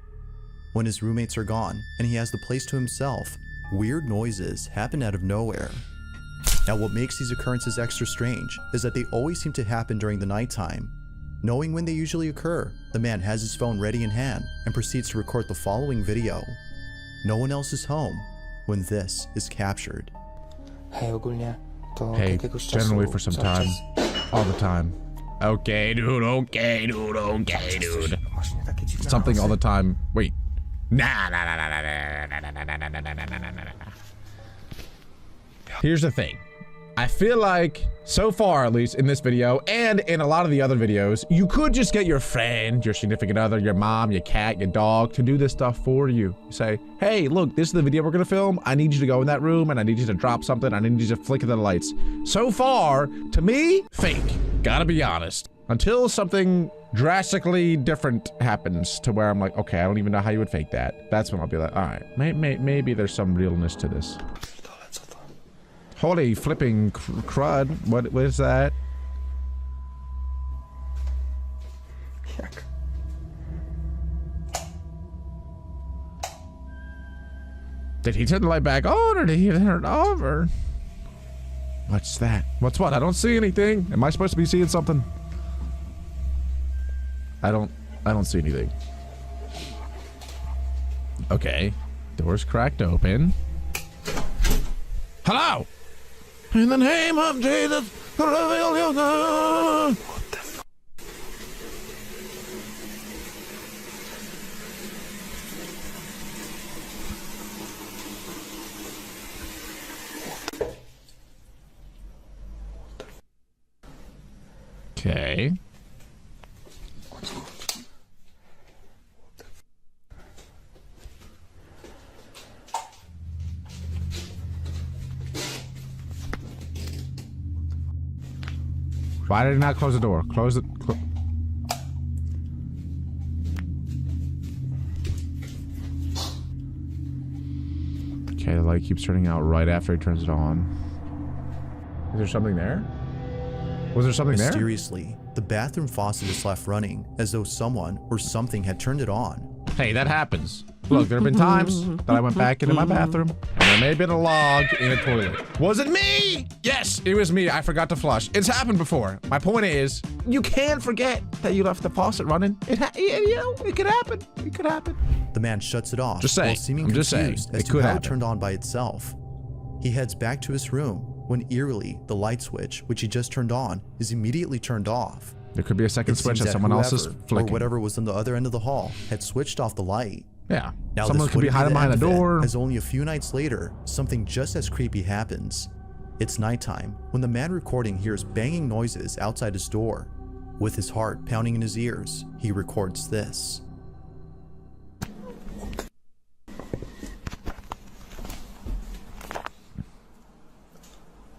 When his roommates are gone and he has the place to himself, weird noises happen out of nowhere. Now, what makes these occurrences extra strange is that they always seem to happen during the nighttime. Knowing when they usually occur, the man has his phone ready in hand and proceeds to record the following video. No one else is home when this is captured. Hey, generally for some time. All the time. Okay, dude, okay, dude, okay, dude. Something all the time. Wait. Nah. Here's the thing. I feel like, so far at least in this video, and in a lot of the other videos, you could just get your friend, your significant other, your mom, your cat, your dog to do this stuff for you. You say, hey, look, this is the video we're gonna film. I need you to go in that room and I need you to drop something. I need you to flicker the lights. So far, to me, fake. Gotta be honest. Until something drastically different happens to where I'm like, okay, I don't even know how you would fake that. That's when I'll be like, all right, maybe there's some realness to this. Holy flipping crud. What is that? Did he turn the light back on or did he turn it off or? What's that? What's what? I don't see anything. Am I supposed to be seeing something? I don't see anything. Okay. Door's cracked open. Hello! In the name of Jesus, reveal your God. What the f? Okay. Why did he not close the door? Close it. Okay, the light keeps turning out right after he turns it on. Is there something there? Was there something there? Mysteriously, the bathroom faucet is left running as though someone or something had turned it on. Hey, that happens. Look, there have been times that I went back into my bathroom and there may have been a log in the toilet. Was it me? Yes, it was me. I forgot to flush. It's happened before. My point is, you can forget that you left the faucet running. It could happen. It could happen. The man shuts it off Just saying. while seeming I'm just confused saying. as It to could how happen. it turned on by itself. He heads back to his room when eerily the light switch, which he just turned on, is immediately turned off. There could be a second It switch seems that someone else is whoever flicking. or whatever was on the other end of the hall had switched off the light. Yeah. Now, Someone this could be wouldn't hiding behind the end of it, door. as only a few nights later, something just as creepy happens. It's nighttime when the man recording hears banging noises outside his door. With his heart pounding in his ears, he records this.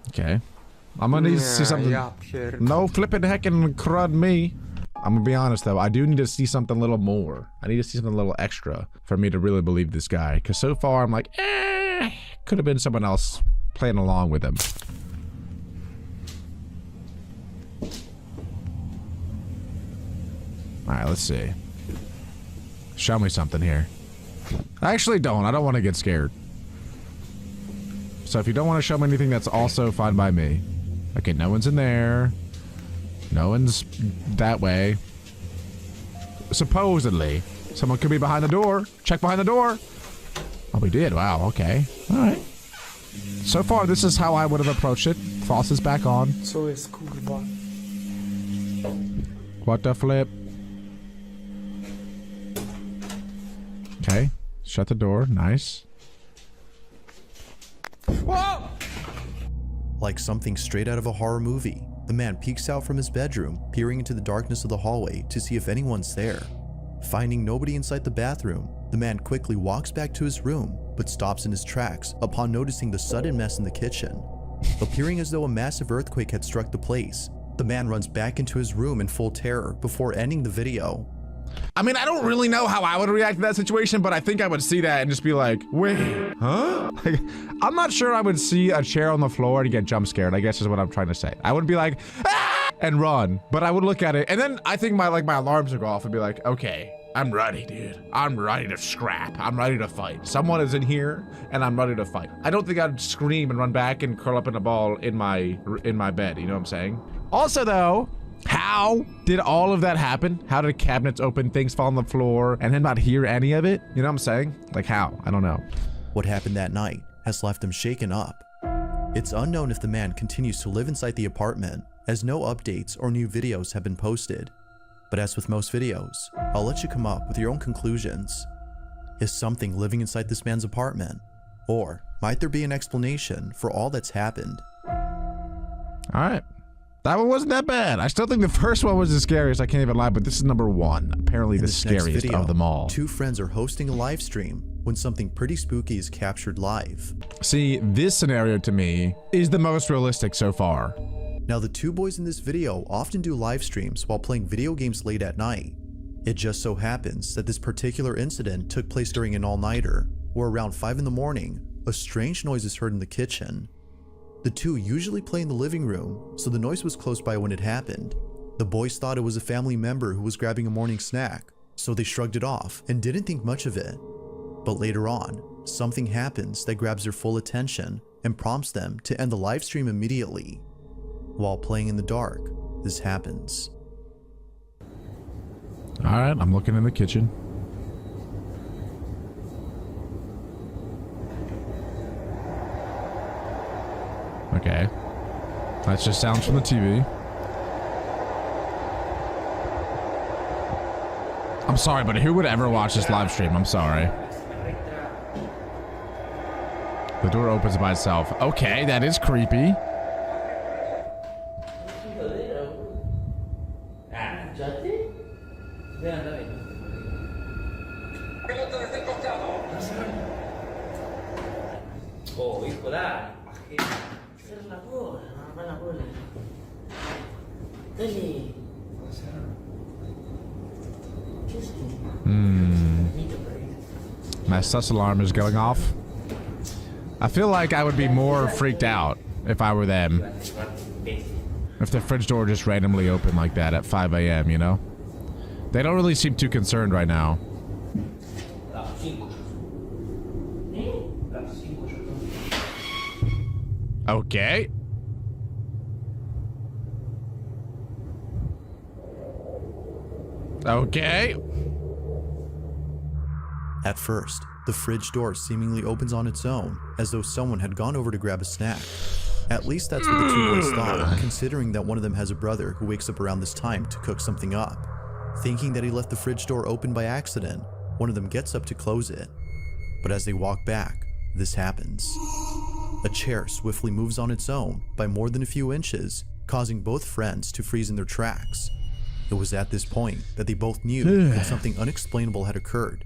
Okay. I'm gonna need to see something. No flipping heckin' crud me. I'm gonna be honest though, I do need to see something a little more. I need to see something a little extra for me to really believe this guy. Cause so far I'm like, could have been someone else playing along with him. Alright, let's see. Show me something here. I actually don't. I don't want to get scared. So if you don't want to show me anything, that's also fine by me. Okay, no one's in there. No one's that way. Supposedly. Someone could be behind the door. Check behind the door. Oh, we did. Wow, okay. Alright. So far, this is how I would have approached it. Faucet's back on. What the flip? Okay. Shut the door. Nice. Like Like something straight out of a horror movie, the man peeks out from his bedroom, peering into the darkness of the hallway to see if anyone's there. Finding nobody inside the bathroom, the man quickly walks back to his room, but stops in his tracks upon noticing the sudden mess in the kitchen. Appearing as though a massive earthquake had struck the place, the man runs back into his room in full terror before ending the video. I mean, I don't really know how I would react to that situation, but I think I would see that and just be like, wait, huh? Like, I'm not sure I would see a chair on the floor and get jump scared, I guess is what I'm trying to say. I wouldn't be like, ah! And run, but I would look at it, and then I think my alarms would go off and be like, okay, I'm ready, dude. I'm ready to scrap. I'm ready to fight. Someone is in here, and I'm ready to fight. I don't think I'd scream and run back and curl up in a ball in my bed, you know what I'm saying? Also though, how did all of that happen? How did cabinets open, things fall on the floor, and him not hear any of it? You know what I'm saying? Like how? I don't know. What happened that night has left him shaken up. It's unknown if the man continues to live inside the apartment, as no updates or new videos have been posted. But as with most videos, I'll let you come up with your own conclusions. Is something living inside this man's apartment? Or might there be an explanation for all that's happened? All right. That one wasn't that bad. I still think the first one was the scariest, I can't even lie, but this is number one. Apparently the scariest of them all. Two friends are hosting a live stream when something pretty spooky is captured live. See, this scenario to me is the most realistic so far. Now the two boys in this video often do live streams while playing video games late at night. It just so happens that this particular incident took place during an all-nighter, where around 5 in the morning, a strange noise is heard in the kitchen. The two usually play in the living room, so the noise was close by when it happened. The boys thought it was a family member who was grabbing a morning snack, so they shrugged it off and didn't think much of it. But later on, something happens that grabs their full attention and prompts them to end the live stream immediately. While playing in the dark, this happens. All right, I'm looking in the kitchen. Okay. That's just sounds from the TV. I'm sorry, but who would ever watch this live stream? I'm sorry. The door opens by itself. Okay, that is creepy. My sus alarm is going off. I feel like I would be more freaked out if I were them. If the fridge door just randomly opened like that at 5 a.m., you know? They don't really seem too concerned right now. Okay. Okay. At first, the fridge door seemingly opens on its own, as though someone had gone over to grab a snack. At least that's what the two boys thought, considering that one of them has a brother who wakes up around this time to cook something up. Thinking that he left the fridge door open by accident, one of them gets up to close it. But as they walk back, this happens. A chair swiftly moves on its own by more than a few inches, causing both friends to freeze in their tracks. It was at this point that they both knew that something unexplainable had occurred.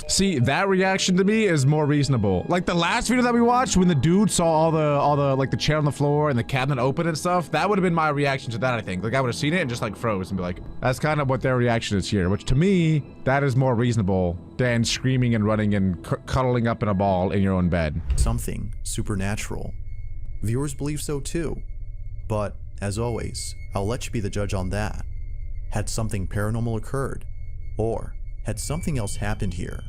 See, that reaction to me is more reasonable. Like the last video that we watched when the dude saw all the like the chair on the floor and the cabinet open and stuff, that would have been my reaction to that, I think. Like I would have seen it and just like froze and be like, that's kind of what their reaction is here, which to me, that is more reasonable than screaming and running and cuddling up in a ball in your own bed. Something supernatural. Viewers believe so too. But as always, I'll let you be the judge on that. Had something paranormal occurred? Or had something else happened here?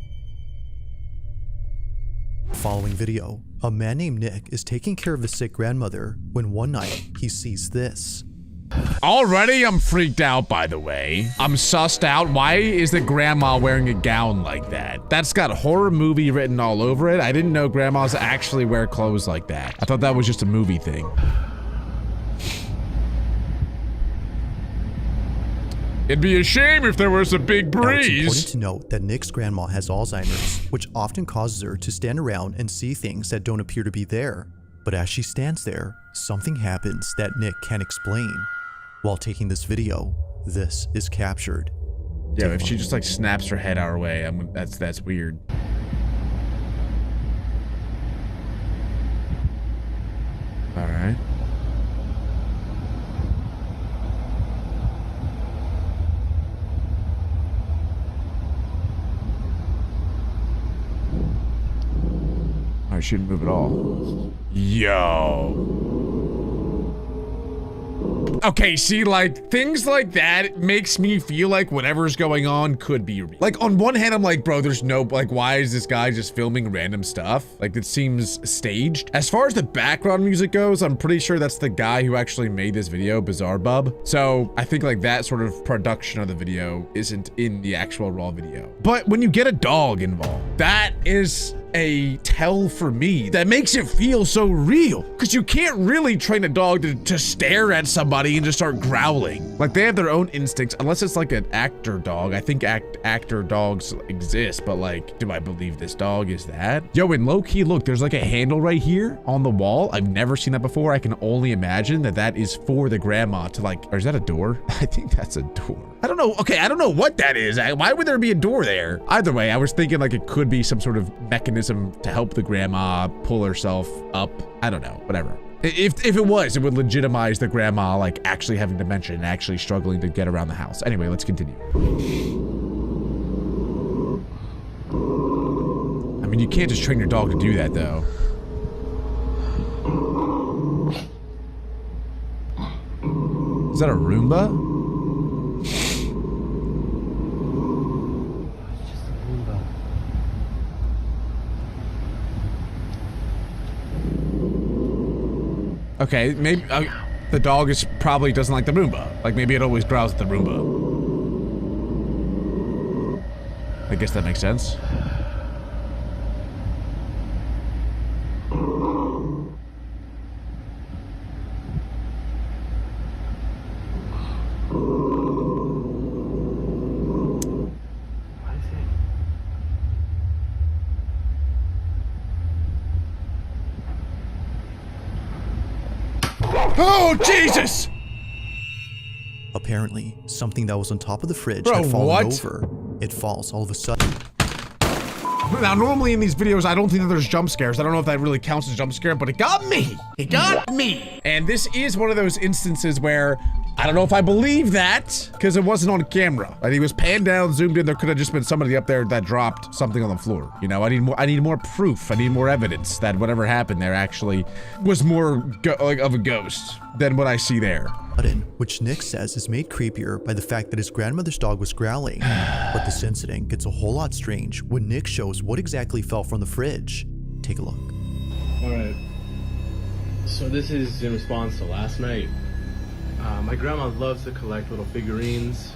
Following video, a man named Nick is taking care of his sick grandmother when one night he sees this. Already I'm freaked out, by the way. I'm sussed out. Why is the grandma wearing a gown like that? That's got horror movie written all over it. I didn't know grandmas actually wear clothes like that. I thought that was just a movie thing. It'd be a shame if there was a big breeze. Now, it's important to note that Nick's grandma has Alzheimer's, which often causes her to stand around and see things that don't appear to be there. But as she stands there, something happens that Nick can't explain. While taking this video, this is captured. Yeah, if she just like snaps her head our way, that's weird. All right. I shouldn't move at all. Yo. Okay, see, like, things like that makes me feel like whatever's going on could be real. Like, on one hand, I'm like, bro, there's no, like, why is this guy just filming random stuff? Like, it seems staged. As far as the background music goes, I'm pretty sure that's the guy who actually made this video, Bizarre Bub. So I think like that sort of production of the video isn't in the actual raw video. But when you get a dog involved, that is a tell for me that makes it feel so real, because you can't really train a dog to stare at somebody and just start growling. Like, they have their own instincts, unless it's like an actor dog. I think actor dogs exist, but like, do I believe this dog is that? Yo, and low-key, look, there's like a handle right here on the wall. I've never seen that before. I can only imagine that that is for the grandma to like, or is that a door? I think that's a door. I don't know. Okay, I don't know what that is. Why would there be a door there? Either way, I was thinking like it could be some sort of mechanism to help the grandma pull herself up. I don't know, whatever. If it was, it would legitimize the grandma like actually having dementia and actually struggling to get around the house. Anyway, let's continue. I mean, you can't just train your dog to do that though. Is that a Roomba? Okay, maybe the dog is probably doesn't like the Roomba. Like, maybe it always growls at the Roomba. I guess that makes sense. Oh, Jesus! Apparently, something that was on top of the fridge Bro, had fallen what? over. It falls all of a sudden. Now, normally in these videos, I don't think that there's jump scares. I don't know if that really counts as a jump scare, but it got me. It got me. And this is one of those instances where I don't know if I believe that because it wasn't on camera. Like, he was panned down, zoomed in. There could have just been somebody up there that dropped something on the floor. You know, I need more proof. I need more evidence that whatever happened there actually was more like of a ghost than what I see there. Which Nick says is made creepier by the fact that his grandmother's dog was growling. But this incident gets a whole lot strange when Nick shows what exactly fell from the fridge. Take a look. Alright, so this is in response to last night. My grandma loves to collect little figurines.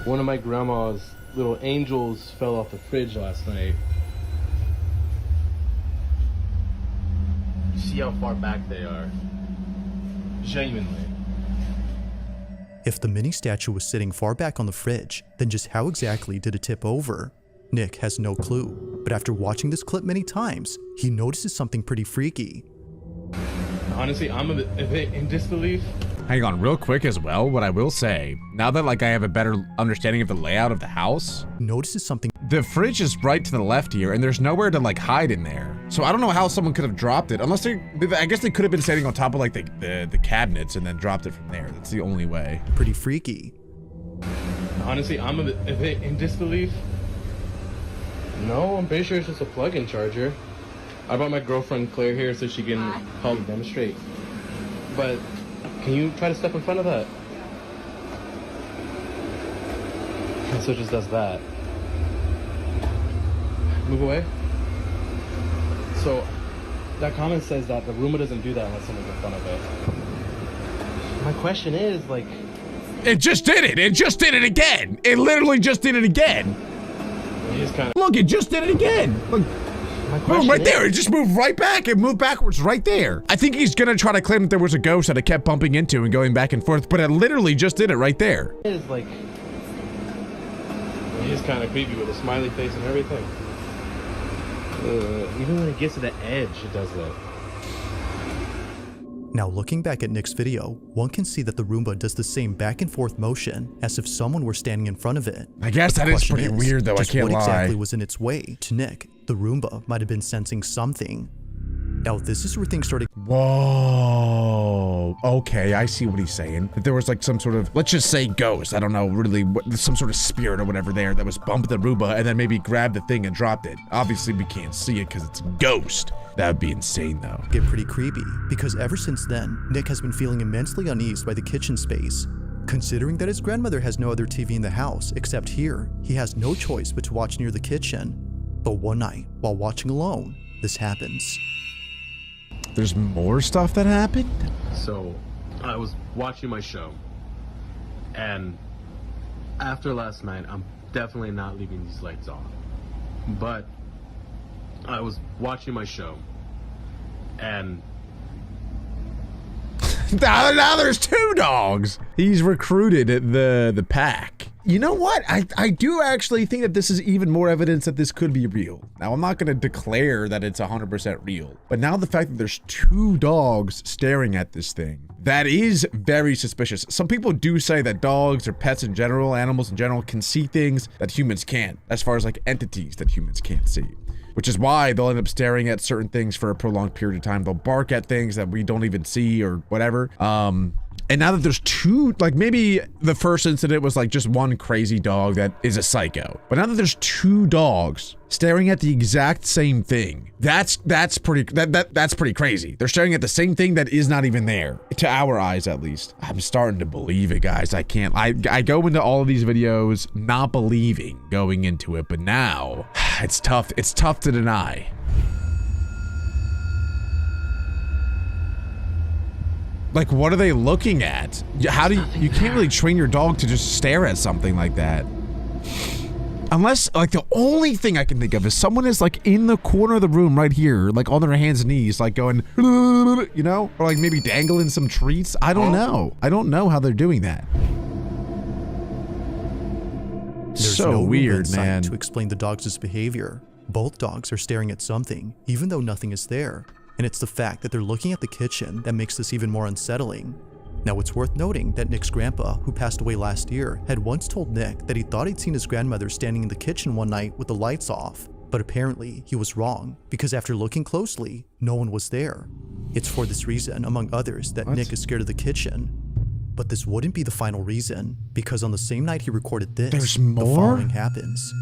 One of my grandma's little angels fell off the fridge last night. See how far back they are. Genuinely. If the mini statue was sitting far back on the fridge, then just how exactly did it tip over? Nick has no clue, but after watching this clip many times, he notices something pretty freaky. Honestly, I'm a bit in disbelief. Hang on, real quick as well, what I will say, now that like I have a better understanding of the layout of the house, notices something. The fridge is right to the left here, and there's nowhere to like hide in there. So I don't know how someone could have dropped it, unless I guess they could have been standing on top of like the cabinets and then dropped it from there. That's the only way. Pretty freaky. Honestly, I'm a bit in disbelief. No, I'm pretty sure it's just a plug-in charger. I brought my girlfriend Claire here so she can help me demonstrate. But can you try to step in front of that? And so it just does that. Move away. So that comment says that the Roomba doesn't do that unless someone's in front of it. My question is, like... It just did it! It just did it again! It literally just did it again! Look, it just did it again! Look. Boom, right there, it just moved right back. It moved backwards right there. I think he's gonna try to claim that there was a ghost that it kept bumping into and going back and forth, but it literally just did it right there. It is like... He's kind of creepy with a smiley face and everything. Even when it gets to the edge, it does that. Now looking back at Nick's video, one can see that the Roomba does the same back and forth motion as if someone were standing in front of it. I guess that is pretty weird though, I can't lie. What exactly was in its way? To Nick, the Roomba might have been sensing something. Now this is where things started. Whoa. Okay, I see what he's saying. That there was like some sort of, let's just say ghost, I don't know really, some sort of spirit or whatever there that was bumping the Roomba and then maybe grabbed the thing and dropped it. Obviously we can't see it because it's a ghost. That would be insane though. Get pretty creepy, because ever since then, Nick has been feeling immensely uneasy by the kitchen space. Considering that his grandmother has no other TV in the house except here, he has no choice but to watch near the kitchen. But one night, while watching alone, this happens. There's more stuff that happened? So, I was watching my show, and after last night, I'm definitely not leaving these lights on. But I was watching my show, and now there's 2 dogs. He's recruited the pack. You know what? I do actually think that this is even more evidence that this could be real. Now, I'm not going to declare that it's 100% real, but now the fact that there's 2 dogs staring at this thing, that is very suspicious. Some people do say that dogs or pets in general, animals in general, can see things that humans can't, as far as like entities that humans can't see. Which is why they'll end up staring at certain things for a prolonged period of time. They'll bark at things that we don't even see or whatever. And now that there's 2, like maybe the first incident was like just one crazy dog that is a psycho. But now that there's 2 dogs staring at the exact same thing, that's pretty crazy. They're staring at the same thing that is not even there, to our eyes at least. I'm starting to believe it, guys. I go into all of these videos not believing going into it, but now it's tough to deny. Like, what are they looking at? How do you can't really train your dog to just stare at something like that. Unless, like, the only thing I can think of is someone is, like, in the corner of the room right here, like, on their hands and knees, like, going, you know? Or, like, maybe dangling some treats. I don't know. I don't know how they're doing that. There's so no weird, man. To explain the dogs' behavior. Both dogs are staring at something, even though nothing is there. And it's the fact that they're looking at the kitchen that makes this even more unsettling. Now, it's worth noting that Nick's grandpa, who passed away last year, had once told Nick that he thought he'd seen his grandmother standing in the kitchen one night with the lights off. But apparently, he was wrong, because after looking closely, no one was there. It's for this reason, among others, that Nick is scared of the kitchen. But this wouldn't be the final reason, because on the same night he recorded this, there's more? The following happens.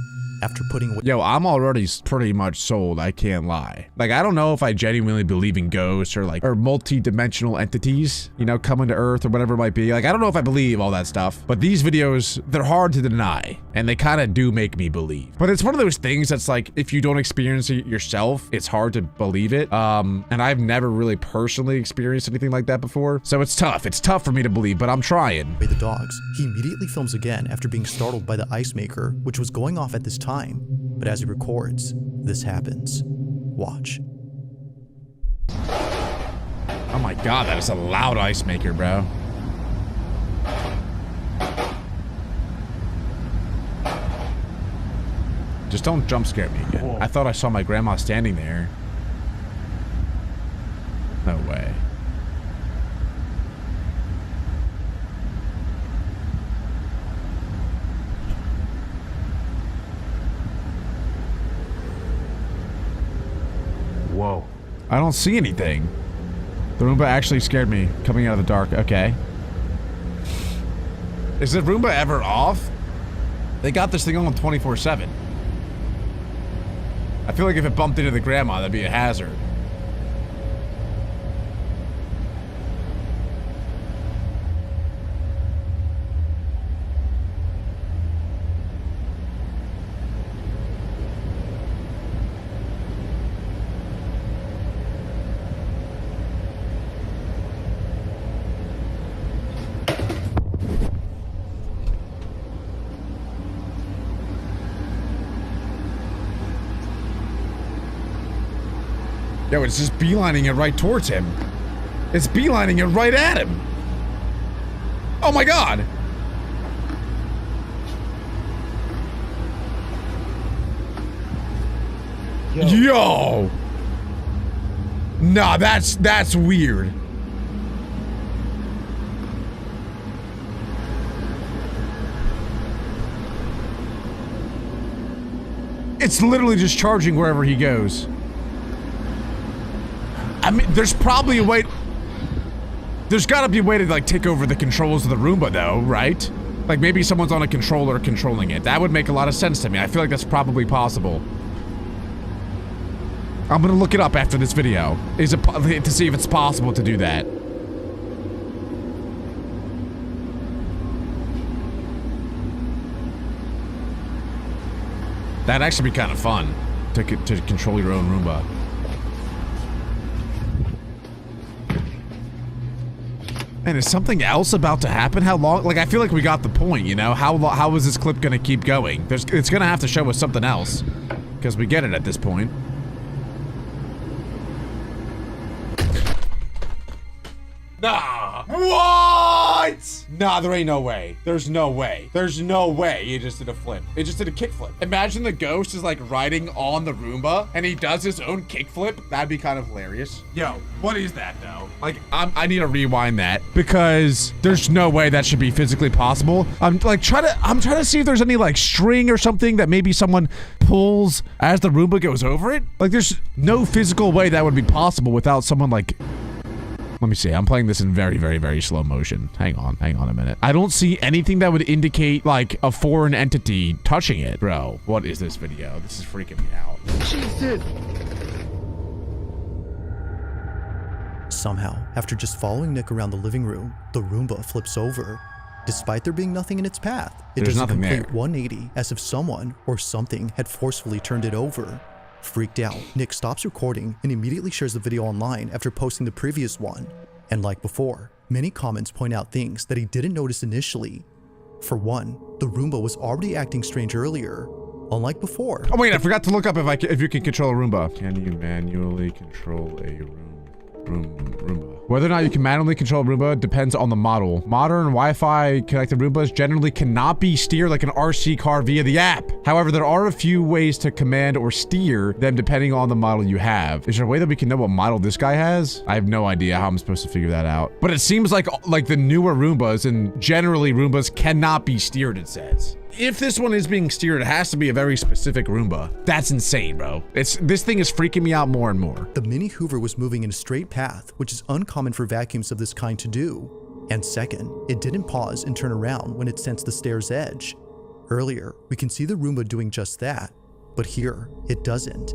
After putting Yo, I'm already pretty much sold, I can't lie. Like, I don't know if I genuinely believe in ghosts or like, or multi-dimensional entities, you know, coming to Earth or whatever it might be. Like, I don't know if I believe all that stuff, but these videos, they're hard to deny, and they kind of do make me believe. But it's one of those things that's like, if you don't experience it yourself, it's hard to believe it. And I've never really personally experienced anything like that before, so it's tough. It's tough for me to believe, but I'm trying. The dogs. He immediately films again after being startled by the ice maker, which was going off at this time. But as he records, this happens. Watch. Oh my god, that is a loud ice maker, bro. Just don't jump scare me again. Whoa. I thought I saw my grandma standing there. No way. Whoa. I don't see anything. The Roomba actually scared me coming out of the dark. Okay. Is the Roomba ever off? They got this thing on 24/7. I feel like if it bumped into the grandma, that'd be a hazard. Yo, it's just beelining it right towards him. It's beelining it right at him. Oh my god. Yo. Nah, that's weird. It's literally just charging wherever he goes. I mean, there's probably a way... There's gotta be a way to, like, take over the controls of the Roomba, though, right? Like, maybe someone's on a controller controlling it. That would make a lot of sense to me. I feel like that's probably possible. I'm gonna look it up after this video. To see if it's possible to do that. That'd actually be kind of fun, to control your own Roomba. And is something else about to happen? How long? Like, I feel like we got the point, you know? How is this clip gonna keep going? It's gonna have to show us something else. Because we get it at this point. Nah. What? Nah, there ain't no way. There's no way. There's no way he just did a flip. It just did a kickflip. Imagine the ghost is like riding on the Roomba and he does his own kickflip. That'd be kind of hilarious. Yo, what is that though? Like, I need to rewind that because there's no way that should be physically possible. I'm trying to see if there's any like string or something that maybe someone pulls as the Roomba goes over it. Like, there's no physical way that would be possible without someone like... Let me see. I'm playing this in very, very, very slow motion. Hang on a minute. I don't see anything that would indicate like a foreign entity touching it. Bro, what is this video? This is freaking me out. Jesus. Somehow, after just following Nick around the living room, the Roomba flips over. Despite there being nothing in its path, it does a complete 180 as if someone or something had forcefully turned it over. Freaked out, Nick stops recording and immediately shares the video online after posting the previous one. And like before, many comments point out things that he didn't notice initially. For one, the Roomba was already acting strange earlier, unlike before. Oh wait, I forgot to look up if you can control a Roomba. Can you manually control a Roomba? Whether or not you can manually control a Roomba depends on the model. Modern Wi-Fi connected Roombas generally cannot be steered like an RC car via the app. However, there are a few ways to command or steer them depending on the model you have. Is there a way that we can know what model this guy has? I have no idea how I'm supposed to figure that out. But it seems like the newer Roombas and generally Roombas cannot be steered, it says. If this one is being steered, it has to be a very specific Roomba. That's insane, bro. This thing is freaking me out more and more. The mini Hoover was moving in a straight path, which is uncommon for vacuums of this kind to do. And second, it didn't pause and turn around when it sensed the stair's edge. Earlier, we can see the Roomba doing just that, but here, it doesn't.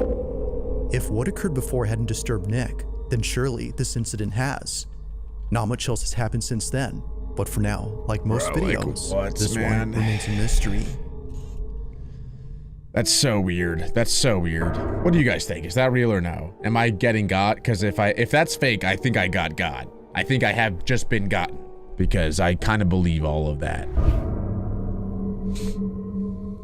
If what occurred before hadn't disturbed Nick, then surely this incident has. Not much else has happened since then. But for now, like most videos, this one remains a mystery. That's so weird. That's so weird. What do you guys think? Is that real or no? Am I getting got? Because if that's fake, I think I got got. I think I have just been gotten. Because I kind of believe all of that.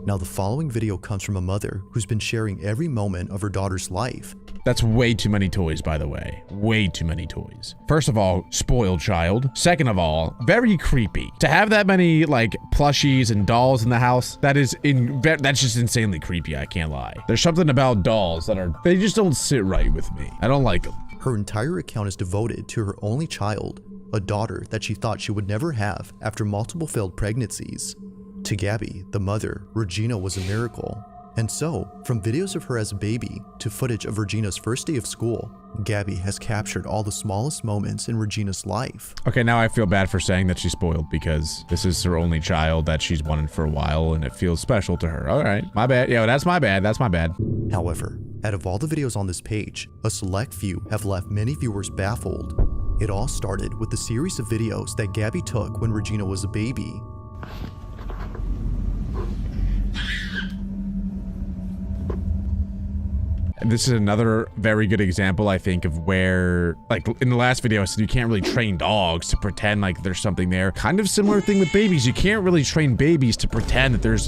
Now the following video comes from a mother who's been sharing every moment of her daughter's life. That's way too many toys, by the way. Way too many toys. First of all, spoiled child. Second of all, very creepy. To have that many, like, plushies and dolls in the house, that's just insanely creepy, I can't lie. There's something about dolls they just don't sit right with me. I don't like them. Her entire account is devoted to her only child, a daughter that she thought she would never have after multiple failed pregnancies. To Gabby, the mother, Regina was a miracle. And so, from videos of her as a baby to footage of Regina's first day of school, Gabby has captured all the smallest moments in Regina's life. Okay, now I feel bad for saying that she's spoiled because this is her only child that she's wanted for a while and it feels special to her. All right, my bad. Yeah, that's my bad. That's my bad. However, out of all the videos on this page, a select few have left many viewers baffled. It all started with a series of videos that Gabby took when Regina was a baby. This is another very good example, I think, of where, like, in the last video, I said you can't really train dogs to pretend like there's something there. Kind of similar thing with babies. You can't really train babies to pretend that there's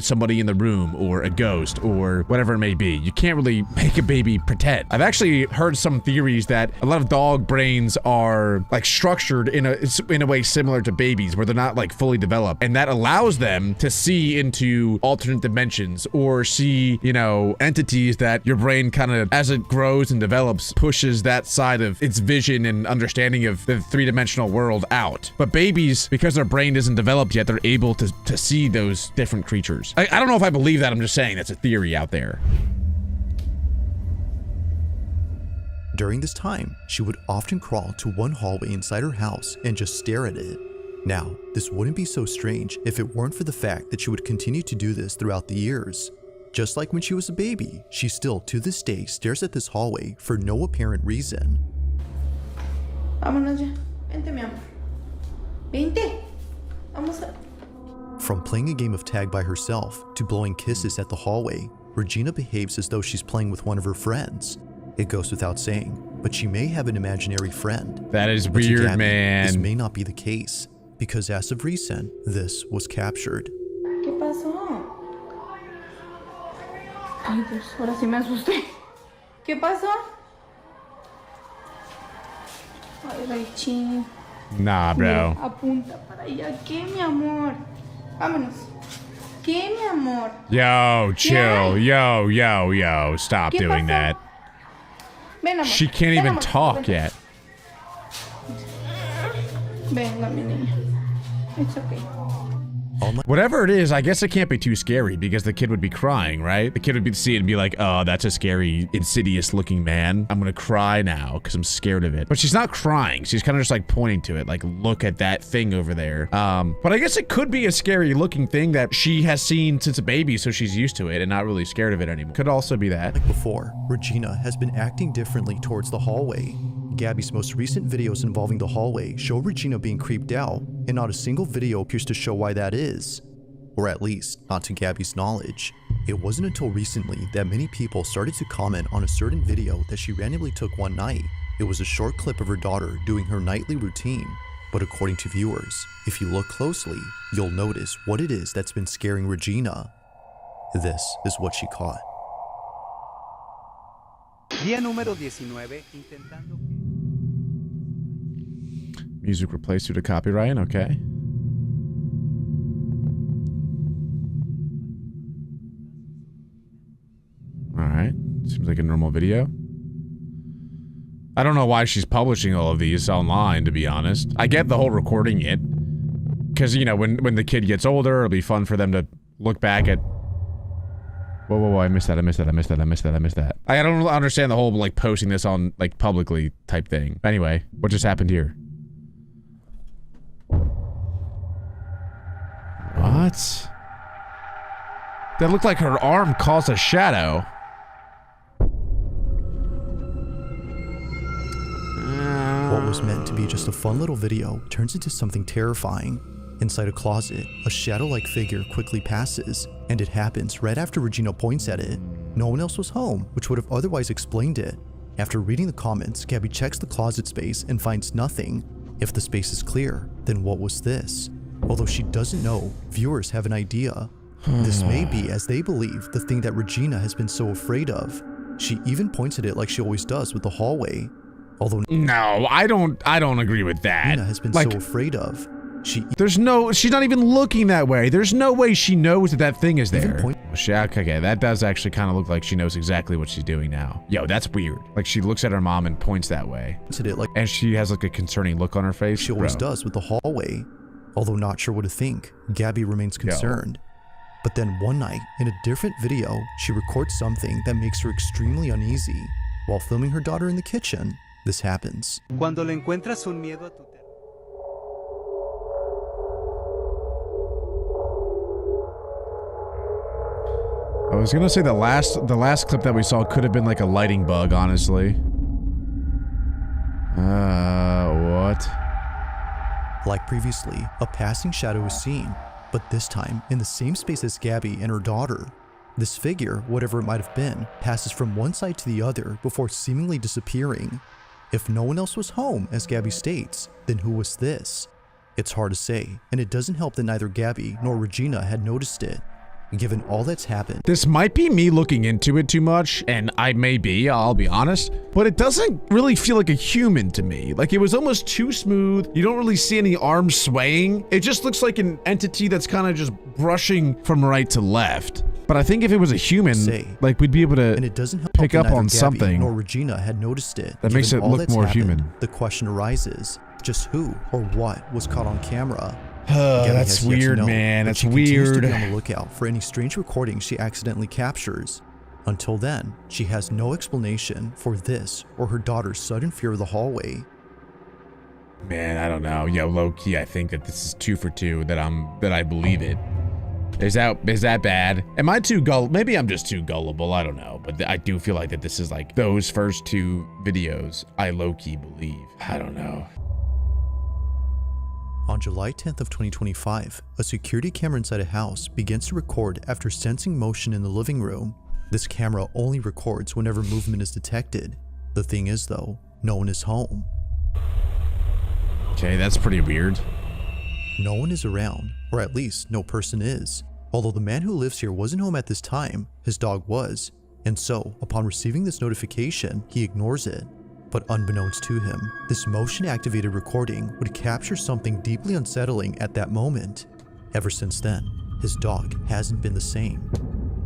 somebody in the room or a ghost or whatever it may be. You can't really make a baby pretend. I've actually heard some theories that a lot of dog brains are, like, structured in a way similar to babies, where they're not, like, fully developed. And that allows them to see into alternate dimensions or see, entities is that your brain kind of, as it grows and develops, pushes that side of its vision and understanding of the three-dimensional world out. But babies, because their brain isn't developed yet, they're able to see those different creatures. I don't know if I believe that. I'm just saying that's a theory out there. During this time, she would often crawl to one hallway inside her house and just stare at it. Now, this wouldn't be so strange if it weren't for the fact that she would continue to do this throughout the years. Just like when she was a baby, she still to this day stares at this hallway for no apparent reason. Vámonos ya. Vente, mi amor. Vente. Vamos a... From playing a game of tag by herself to blowing kisses at the hallway, Regina behaves as though she's playing with one of her friends. It goes without saying, but she may have an imaginary friend. That is weird, Gabby, man. This may not be the case, because as of recent, this was captured. ¿Qué pasó? Ay, Dios, ahora sí me asusté. ¿Qué pasó? Ay, Raichín. Nah, bro. Apunta para allá. ¿Qué, mi amor? Vámonos. ¿Qué, mi amor? Yo, chill. Yo. Stop doing that. Ven, amor. She can't even talk yet. Venga, mi niña. It's okay. Whatever it is, I guess it can't be too scary because the kid would be crying, right? The kid would see it and be like, oh, that's a scary, insidious looking man. I'm gonna cry now because I'm scared of it. But she's not crying. She's kind of just like pointing to it, like, look at that thing over there. But I guess it could be a scary looking thing that she has seen since a baby, so she's used to it and not really scared of it anymore. Could also be that. Like before, Regina has been acting differently towards the hallway. Gabby's most recent videos involving the hallway show Regina being creeped out, and not a single video appears to show why that is. Or at least, not to Gabby's knowledge. It wasn't until recently that many people started to comment on a certain video that she randomly took one night. It was a short clip of her daughter doing her nightly routine. But according to viewers, if you look closely, you'll notice what it is that's been scaring Regina. This is what she caught. Día número 19, intentando... Music replaced due to copyright, okay. Alright, seems like a normal video. I don't know why she's publishing all of these online, to be honest. I get the whole recording it. Because, you know, when the kid gets older, it'll be fun for them to look back at... Whoa, I missed that. I don't understand the whole, like, posting this on, like, publicly type thing. Anyway, what just happened here? What? That looked like her arm caused a shadow. What was meant to be just a fun little video turns into something terrifying. Inside a closet, a shadow-like figure quickly passes, and it happens right after Regina points at it. No one else was home, which would have otherwise explained it. After reading the comments, Gabby checks the closet space and finds nothing. If the space is clear, then what was this? Although she doesn't know, viewers have an idea. This may be, as they believe, the thing that Regina has been so afraid of. She even points at it like she always does with the hallway. Although no, I don't agree with that. Regina has been like, so afraid of. She's not even looking that way. There's no way she knows that thing is there. Okay, that does actually kind of look like she knows exactly what she's doing now. Yo, that's weird. Like, she looks at her mom and points that way. And she has like a concerning look on her face. She always does with the hallway. Although not sure what to think, Gabby remains concerned. But then one night, in a different video, she records something that makes her extremely uneasy. While filming her daughter in the kitchen, this happens. Cuando le encuentras un miedo a tu I was gonna say the last clip that we saw could have been like a lighting bug, honestly. What? Like previously, a passing shadow is seen, but this time in the same space as Gabby and her daughter. This figure, whatever it might have been, passes from one side to the other before seemingly disappearing. If no one else was home, as Gabby states, then who was this? It's hard to say, and it doesn't help that neither Gabby nor Regina had noticed it. Given all that's happened. This might be me looking into it too much, and I may be, I'll be honest, but it doesn't really feel like a human to me. Like, it was almost too smooth. You don't really see any arms swaying. It just looks like an entity that's kind of just brushing from right to left. But I think if it was a human, like we'd be able to and it doesn't help pick that up neither on Gabby something nor Regina had noticed it. that makes it Given all look that's more happened, human. The question arises, just who or what was caught on camera? That's has yet to weird, know, man. but That's she continues to weird. be on the lookout for any strange recordings she accidentally captures. Until then, she has no explanation for this or her daughter's sudden fear of the hallway. Man, I don't know. Yo, low-key, I think that this is 2 for 2, that I believe it. Is that bad? Am I too gullible? Maybe I'm just too gullible, I don't know. But I do feel like that this is like those first 2 videos I low-key believe. I don't know. On July 10th of 2025, a security camera inside a house begins to record after sensing motion in the living room. This camera only records whenever movement is detected. The thing is though, no one is home. Okay, that's pretty weird. No one is around, or at least no person is. Although the man who lives here wasn't home at this time, his dog was. And so, upon receiving this notification, he ignores it. But unbeknownst to him, this motion-activated recording would capture something deeply unsettling at that moment. Ever since then, his dog hasn't been the same.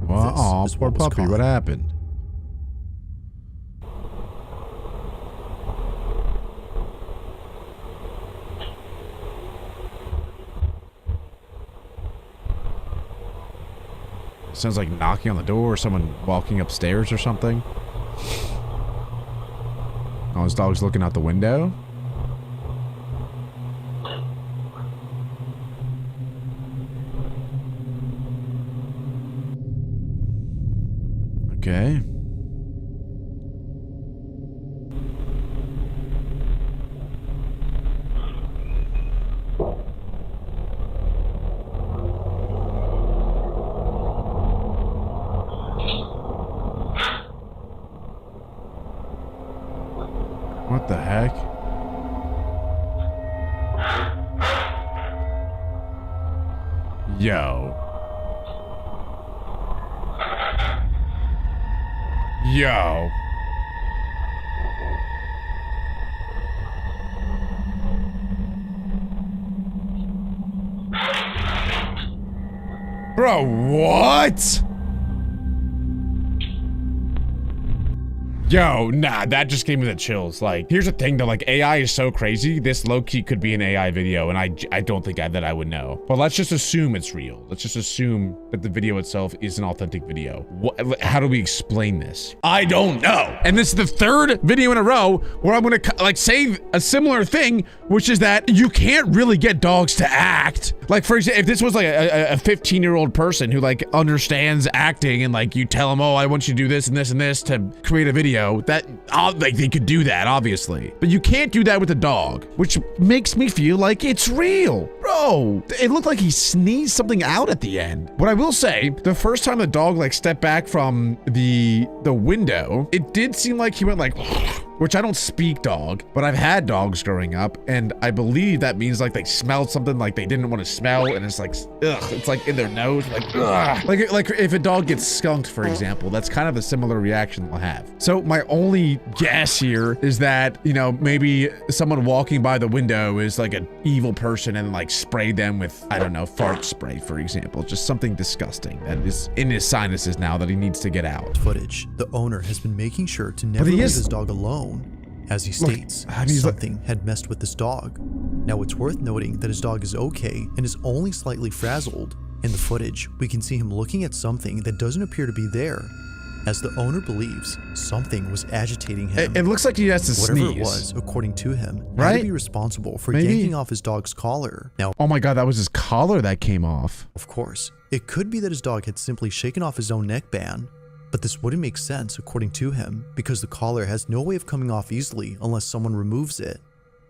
Well, aw, poor puppy, what happened? Sounds like knocking on the door or someone walking upstairs or something. Oh, his dog's looking out the window. Okay. What the heck? Yo. Yo. Bro, what? Yo, nah, that just gave me the chills. Like, here's the thing though, like AI is so crazy, this low-key could be an AI video, and I don't think that I would know. But let's just assume it's real. Let's just assume that the video itself is an authentic video. How do we explain this? I don't know. And this is the 3rd video in a row where I'm gonna like say a similar thing, which is that you can't really get dogs to act. Like, for example, if this was like a 15-year-old person who like understands acting and like you tell them, oh, I want you to do this and this and this to create a video, that like they could do that obviously, but you can't do that with a dog, which makes me feel like it's real. Bro, it looked like he sneezed something out at the end. What I will say, the first time the dog like stepped back from the window, it did seem like he went like which I don't speak dog, but I've had dogs growing up, and I believe that means like they smelled something like they didn't want to smell, and it's like, ugh, it's like in their nose, like, ugh. Like if a dog gets skunked, for example, that's kind of a similar reaction they'll have. So my only guess here is that, you know, maybe someone walking by the window is like an evil person and like sprayed them with, I don't know, fart spray, for example, just something disgusting that is in his sinuses now that he needs to get out. Footage, the owner has been making sure to never leave his dog alone. As he states, something had messed with this dog. Now it's worth noting that his dog is okay and is only slightly frazzled. In the footage, we can see him looking at something that doesn't appear to be there. As the owner believes, something was agitating him. It looks like he has to sneeze. Whatever it was, according to him, had to be responsible for yanking off his dog's collar. Now, oh my god, that was his collar that came off. Of course, it could be that his dog had simply shaken off his own neckband. But this wouldn't make sense according to him, because the collar has no way of coming off easily unless someone removes it.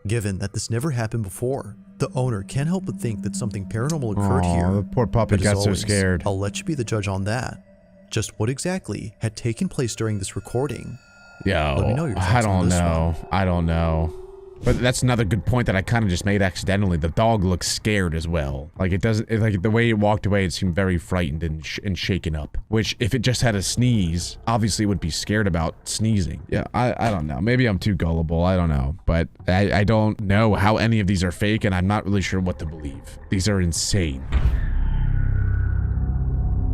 Given that this never happened before, the owner can't help but think that something paranormal occurred here. The poor puppy got so scared. I'll let you be the judge on that. Just what exactly had taken place during this recording? Yo, Let me know your I don't know. one. I don't know. But that's another good point that I kind of just made accidentally. The dog looks scared as well. Like it doesn't, like the way it walked away, it seemed very frightened and shaken up. Which, if it just had a sneeze, obviously it would be scared about sneezing. Yeah, I don't know. Maybe I'm too gullible. I don't know. But I don't know how any of these are fake, and I'm not really sure what to believe. These are insane.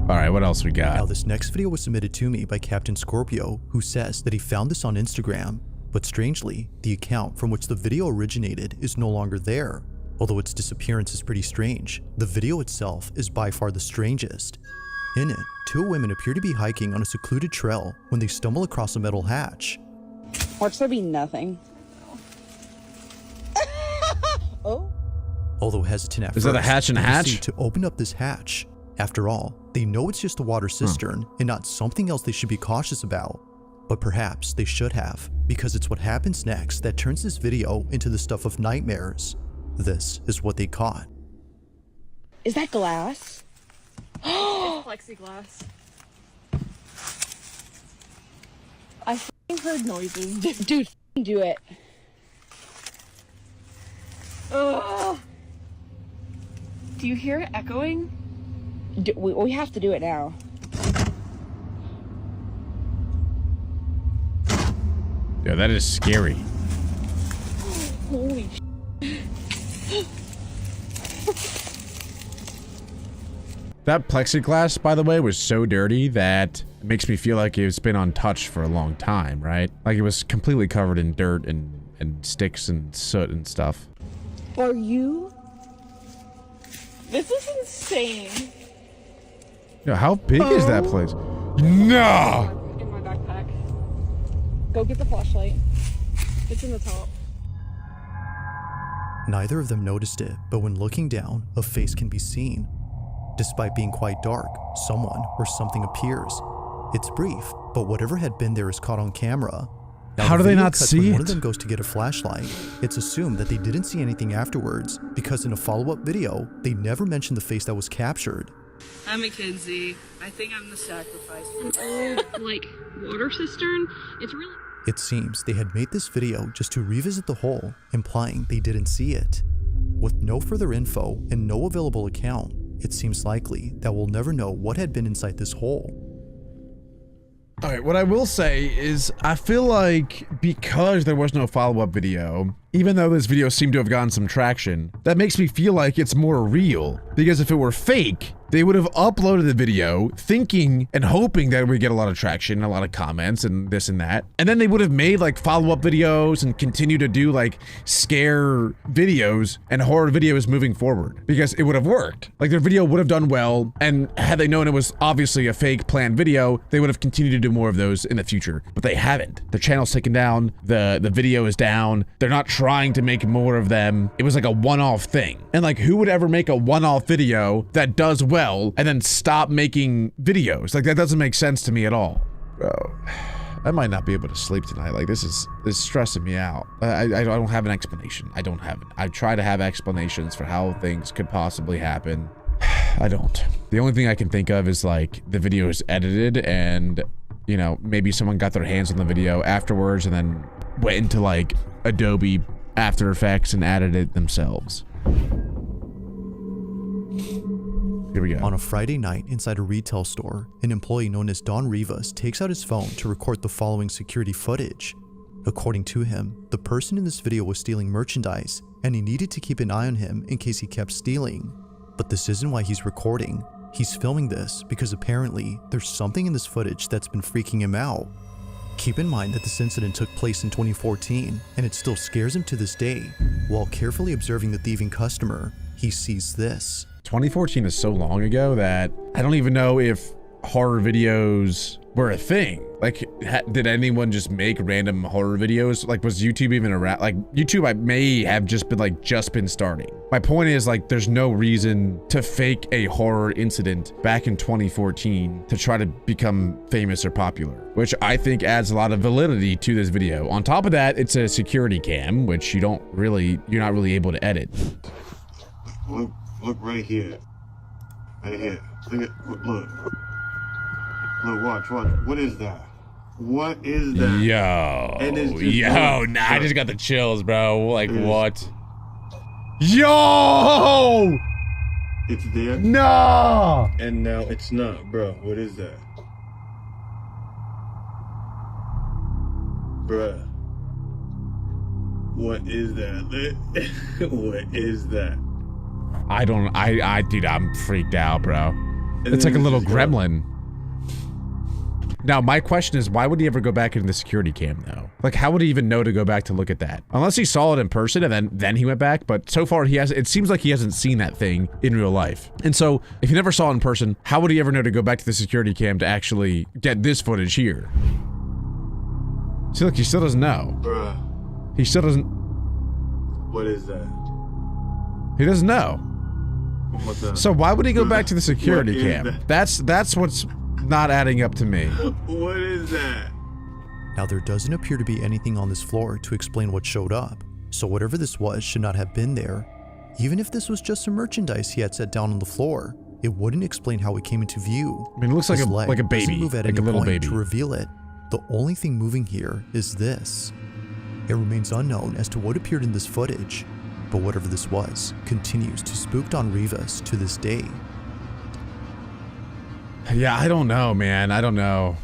All right, what else we got? Now, this next video was submitted to me by Captain Scorpio, who says that he found this on Instagram. But strangely, the account from which the video originated is no longer there. Although its disappearance is pretty strange, the video itself is by far the strangest. In it, two women appear to be hiking on a secluded trail when they stumble across a metal hatch. Watch there be nothing. Oh. Although hesitant at Is first, that a hatch and a they hatch? proceed to open up this hatch. After all, they know it's just a water cistern and not something else they should be cautious about. But perhaps they should have, because it's what happens next that turns this video into the stuff of nightmares. This is what they caught. Is that glass? It's plexiglass. I f***ing heard noises. Dude, f***ing do it. Ugh. Do you hear it echoing? We have to do it now. Yeah, that is scary. Holy That plexiglass, by the way, was so dirty that it makes me feel like it's been untouched for a long time, right? Like it was completely covered in dirt and sticks and soot and stuff. Are you? This is insane. Yo, how big is that place? No! In my backpack. Go get the flashlight. It's in the top. Neither of them noticed it, but when looking down, a face can be seen. Despite being quite dark, someone or something appears. It's brief, but whatever had been there is caught on camera. Now, how do the they video not cuts see when it? One of them goes to get a flashlight. It's assumed that they didn't see anything afterwards, because in a follow-up video, they never mentioned the face that was captured. I'm Mackenzie. I think I'm the sacrifice. An old, like, water cistern. It's really... It seems they had made this video just to revisit the hole, implying they didn't see it. With no further info and no available account, it seems likely that we'll never know what had been inside this hole. All right, what I will say is I feel like because there was no follow-up video, even though this video seemed to have gotten some traction, that makes me feel like it's more real. Because if it were fake, they would have uploaded the video thinking and hoping that we get a lot of traction, a lot of comments and this and that. And then they would have made like follow-up videos and continue to do like scare videos and horror videos moving forward because it would have worked. Like their video would have done well. And had they known it was obviously a fake planned video, they would have continued to do more of those in the future, but they haven't. Their channel's taken down. The video is down. They're not trying to make more of them. It was like a one-off thing. And like who would ever make a one-off video that does well and then stop making videos? Like that doesn't make sense to me at all. Bro, I might not be able to sleep tonight. Like this is stressing me out. I don't have an explanation. I don't have it. I try to have explanations for how things could possibly happen. I don't. The only thing I can think of is like the video is edited and you know, maybe someone got their hands on the video afterwards and then went into like Adobe After Effects and added it themselves. Here we go. On a Friday night inside a retail store, an employee known as Don Rivas takes out his phone to record the following security footage. According to him, the person in this video was stealing merchandise and he needed to keep an eye on him in case he kept stealing. But this isn't why he's recording. He's filming this because apparently there's something in this footage that's been freaking him out. Keep in mind that this incident took place in 2014 and it still scares him to this day. While carefully observing the thieving customer, he sees this. 2014 is so long ago that I don't even know if horror videos were a thing. Like, did anyone just make random horror videos? Like, was YouTube even around? Like, YouTube, I may have just been starting. My point is, like, there's no reason to fake a horror incident back in 2014 to try to become famous or popular, which I think adds a lot of validity to this video. On top of that, it's a security cam, which you're not really able to edit. Look right here. Right here. Look, watch. What is that? What is that? I just got the chills, bro. Like, what? Yo! It's there? No! And now it's not, bro. What is that? Bruh. What is that? What is that? Dude, I'm freaked out, bro. It's like a little gremlin. Now, my question is, why would he ever go back into the security cam, though? Like, how would he even know to go back to look at that? Unless he saw it in person and then he went back, but so far it seems like he hasn't seen that thing in real life. And so, if he never saw it in person, how would he ever know to go back to the security cam to actually get this footage here? See, look, he still doesn't know. Bruh. He still doesn't... What is that? He doesn't know. What the... So why would he go back to the security cam? That's what's not adding up to me. What is that? Now there doesn't appear to be anything on this floor to explain what showed up, so whatever this was should not have been there. Even if this was just some merchandise he had set down on the floor, it wouldn't explain how it came into view. I mean, it looks like a baby, doesn't move at like any a little point baby. to reveal it. The only thing moving here is this. It remains unknown as to what appeared in this footage, but whatever this was continues to spook Don Rivas to this day. Yeah, I don't know, man. I don't know.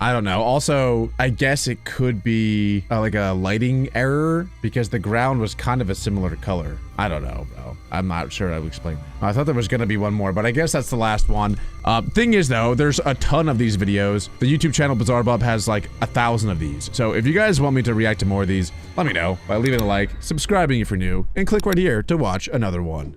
Also, I guess it could be like a lighting error because the ground was kind of a similar color. I don't know, bro. I'm not sure I would explain that. I thought there was going to be one more, but I guess that's the last one. Thing is, though, there's a ton of these videos. The YouTube channel Bizarre Bub has like 1,000 of these. So if you guys want me to react to more of these, let me know by leaving a like, subscribing if you're new, and click right here to watch another one.